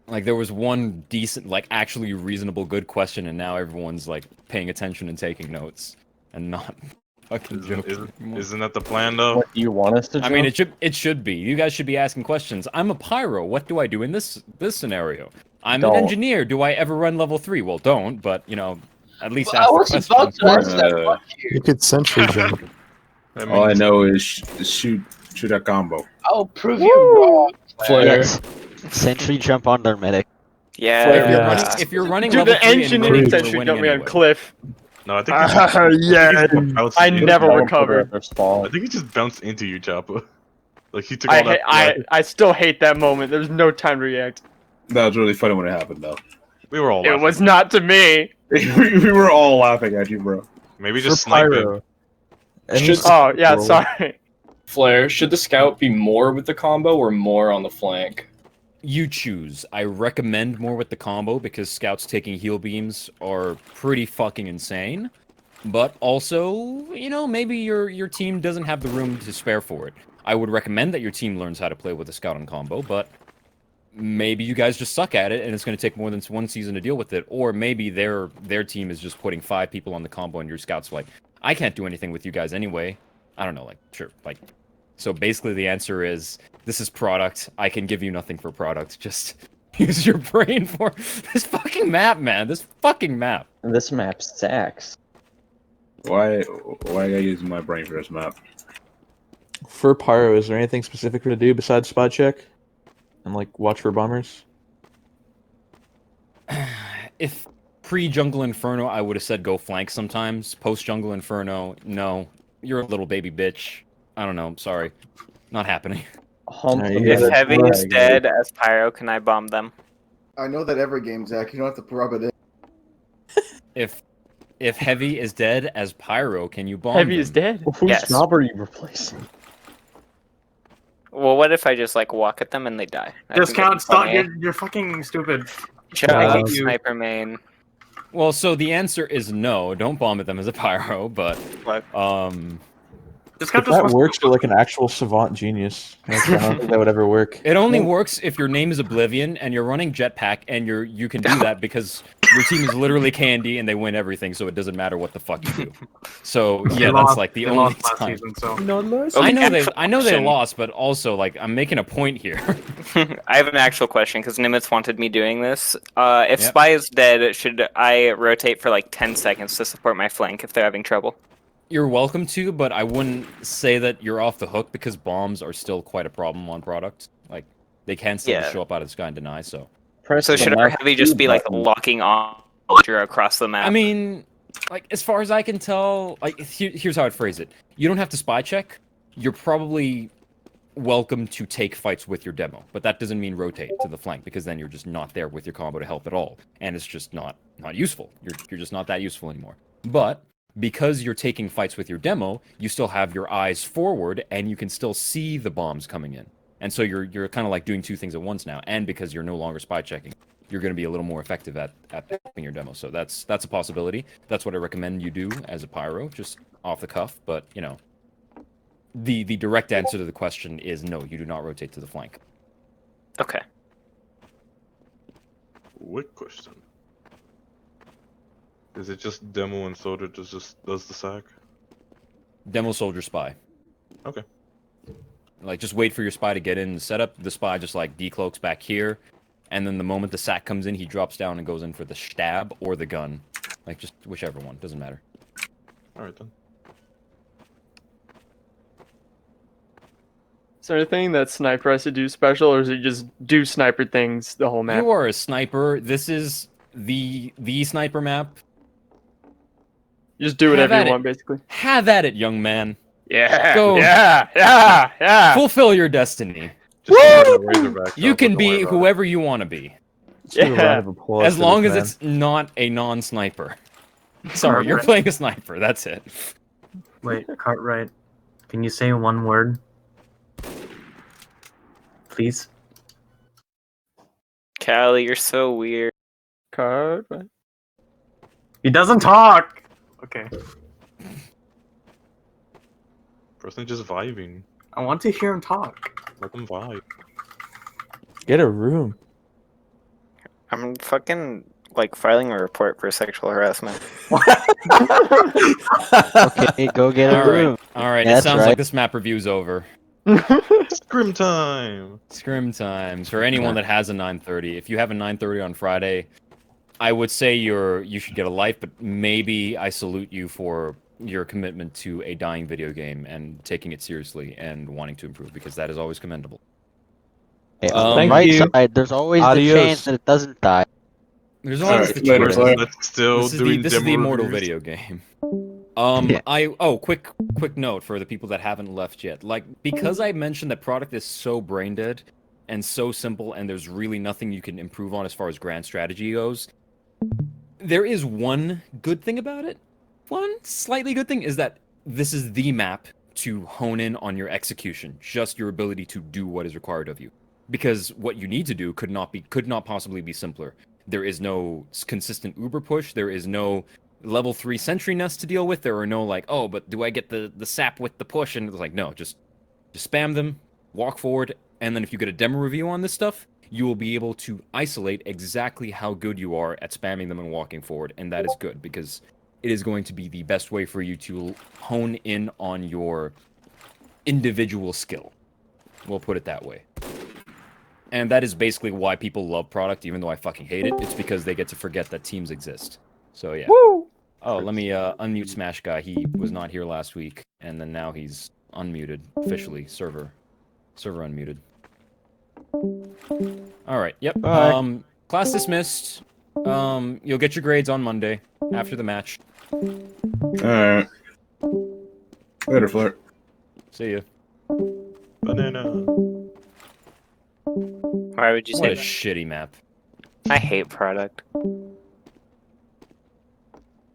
Like there was one decent, like actually reasonable good question, and now everyone's like paying attention and taking notes and not fucking joking. Isn't that the plan though? What do you want us to do? I mean, it should be. You guys should be asking questions. I'm a pyro. What do I do in this scenario? I'm an engineer. Do I ever run level 3? Well, don't. But at least ask the question. You could sentry jump. All I know is shoot Shoot that combo. I'll prove you wrong. Flare. Yes. Sentry jump on their medic. Yeah. If you're running Dude, level the 3 and engineering winning, you're sentry winning got me on anyway. Cliff. No, I think he just, I never recovered. I think he just bounced into you, Choppa. Like he took all that. I still hate that moment. There's no time to react. That was really funny when it happened, though. We were all It was not to me. We were all laughing at you, bro. Maybe just snipe him. Oh yeah, sorry. Flare, should the scout be more with the combo or more on the flank? You choose. I recommend more with the combo because scouts taking heal beams are pretty fucking insane. But also, you know, maybe your team doesn't have the room to spare for it. I would recommend that your team learns how to play with a scout on combo, but maybe you guys just suck at it and it's going to take more than one season to deal with it. Or maybe their team is just putting 5 people on the combo and your scout's like, I can't do anything with you guys anyway. I don't know, like, sure, like... So basically the answer is, this is product. I can give you nothing for product. Just use your brain for this fucking map, man. This fucking map. This map sacks. Why I gotta use my brain for this map? For Pyro, is there anything specific to do besides spot check? And like watch for bombers? If pre-Jungle Inferno, I would have said go flank sometimes. Post-Jungle Inferno, no. You're a little baby bitch. I don't know, I'm sorry. Not happening. If Heavy is dead as Pyro, can I bomb them? I know that every game, Zach. You don't have to rub it in. If Heavy is dead as Pyro, can you bomb Heavy them? is dead? Whose Yes. job are you replacing? Well, what if I just like walk at them and they die? I think that'd Discount, be stop. funny. You're fucking stupid. I hate sniper main. Well, so the answer is no. Don't bomb at them as a Pyro, but If that works, you're like an actual savant genius. Like, I don't think that would ever work. It only works if your name is Oblivion and you're running Jetpack and you can do that because your team is literally Candy and they win everything, so it doesn't matter what the fuck you do. So yeah, that's like the only time. I know they lost, but also like I'm making a point here. I have an actual question because Nimitz wanted me doing this. If Spy is dead, should I rotate for like 10 seconds to support my flank if they're having trouble? You're welcome to, but I wouldn't say that you're off the hook because bombs are still quite a problem on product. Like, they can still just show up out of the sky and deny, so... So should our Heavy just be like locking on Ultra across the map? I mean, like, as far as I can tell, like, here's how I'd phrase it. You don't have to spy check. You're probably welcome to take fights with your demo, but that doesn't mean rotate to the flank because then you're just not there with your combo to help at all, and it's just not useful. You're just not that useful anymore. But because you're taking fights with your demo, you still have your eyes forward and you can still see the bombs coming in. And so you're kind of like doing two things at once now. And because you're no longer spy checking, you're going to be a little more effective at helping your demo. So that's a possibility. That's what I recommend you do as a Pyro, just off the cuff. But, you know, the direct answer to the question is no, you do not rotate to the flank. Okay. Quick question. Is it just demo and soldier does the sack? Demo, soldier, spy. Okay. Like, just wait for your spy to get in the setup. The spy just, like, decloaks back here. And then the moment the sack comes in, he drops down and goes in for the stab or the gun. Like, just whichever one. Doesn't matter. Alright, then. Is there anything that Sniper has to do special, or is it just do Sniper things the whole map? You are a sniper. This is the sniper map. Just do whatever you want, basically. Have at it, young man. Yeah. Go. Yeah. Fulfill your destiny. You can be whoever you want to be. As long as it's not a non-sniper. Sorry, you're playing a sniper. That's it. Wait, Cartwright. Can you say one word? Please? Callie, you're so weird. Cartwright. He doesn't talk! Okay. Person just vibing. I want to hear him talk. Let them vibe. Get a room. I'm fucking like filing a report for sexual harassment. Okay, go get a room. All right. It That's sounds right. like this map review's over. Scrim time. Scrim times for anyone that has a 930. If you have a 930 on Friday, I would say you should get a life, but maybe I salute you for your commitment to a dying video game and taking it seriously and wanting to improve, because that is always commendable. On the right side, there's always the chance that it doesn't die. There's always the chance. This is the immortal video game. Quick note for the people that haven't left yet. Like, because I mentioned that product is so brain dead and so simple, and there's really nothing you can improve on as far as grand strategy goes. There is one good thing about it. One slightly good thing is that this is the map to hone in on your execution, just your ability to do what is required of you. Because what you need to do could not possibly be simpler. There is no consistent Uber push. There is no level 3 sentry nest to deal with. There are no like, oh, but do I get the sap with the push? And it's like, no, just spam them, walk forward, and then if you get a demo review on this stuff, you will be able to isolate exactly how good you are at spamming them and walking forward, and that is good because it is going to be the best way for you to hone in on your individual skill. We'll put it that way. And that is basically why people love product, even though I fucking hate it. It's because they get to forget that teams exist. So yeah. Woo! Oh, let me unmute Smash Guy. He was not here last week, and then now he's unmuted officially. Server unmuted. All right. Yep. Bye. Class dismissed. You'll get your grades on Monday after the match. Alright. Later, Flirt. See ya. Banana. Why would you What say a that? shitty map. I hate product.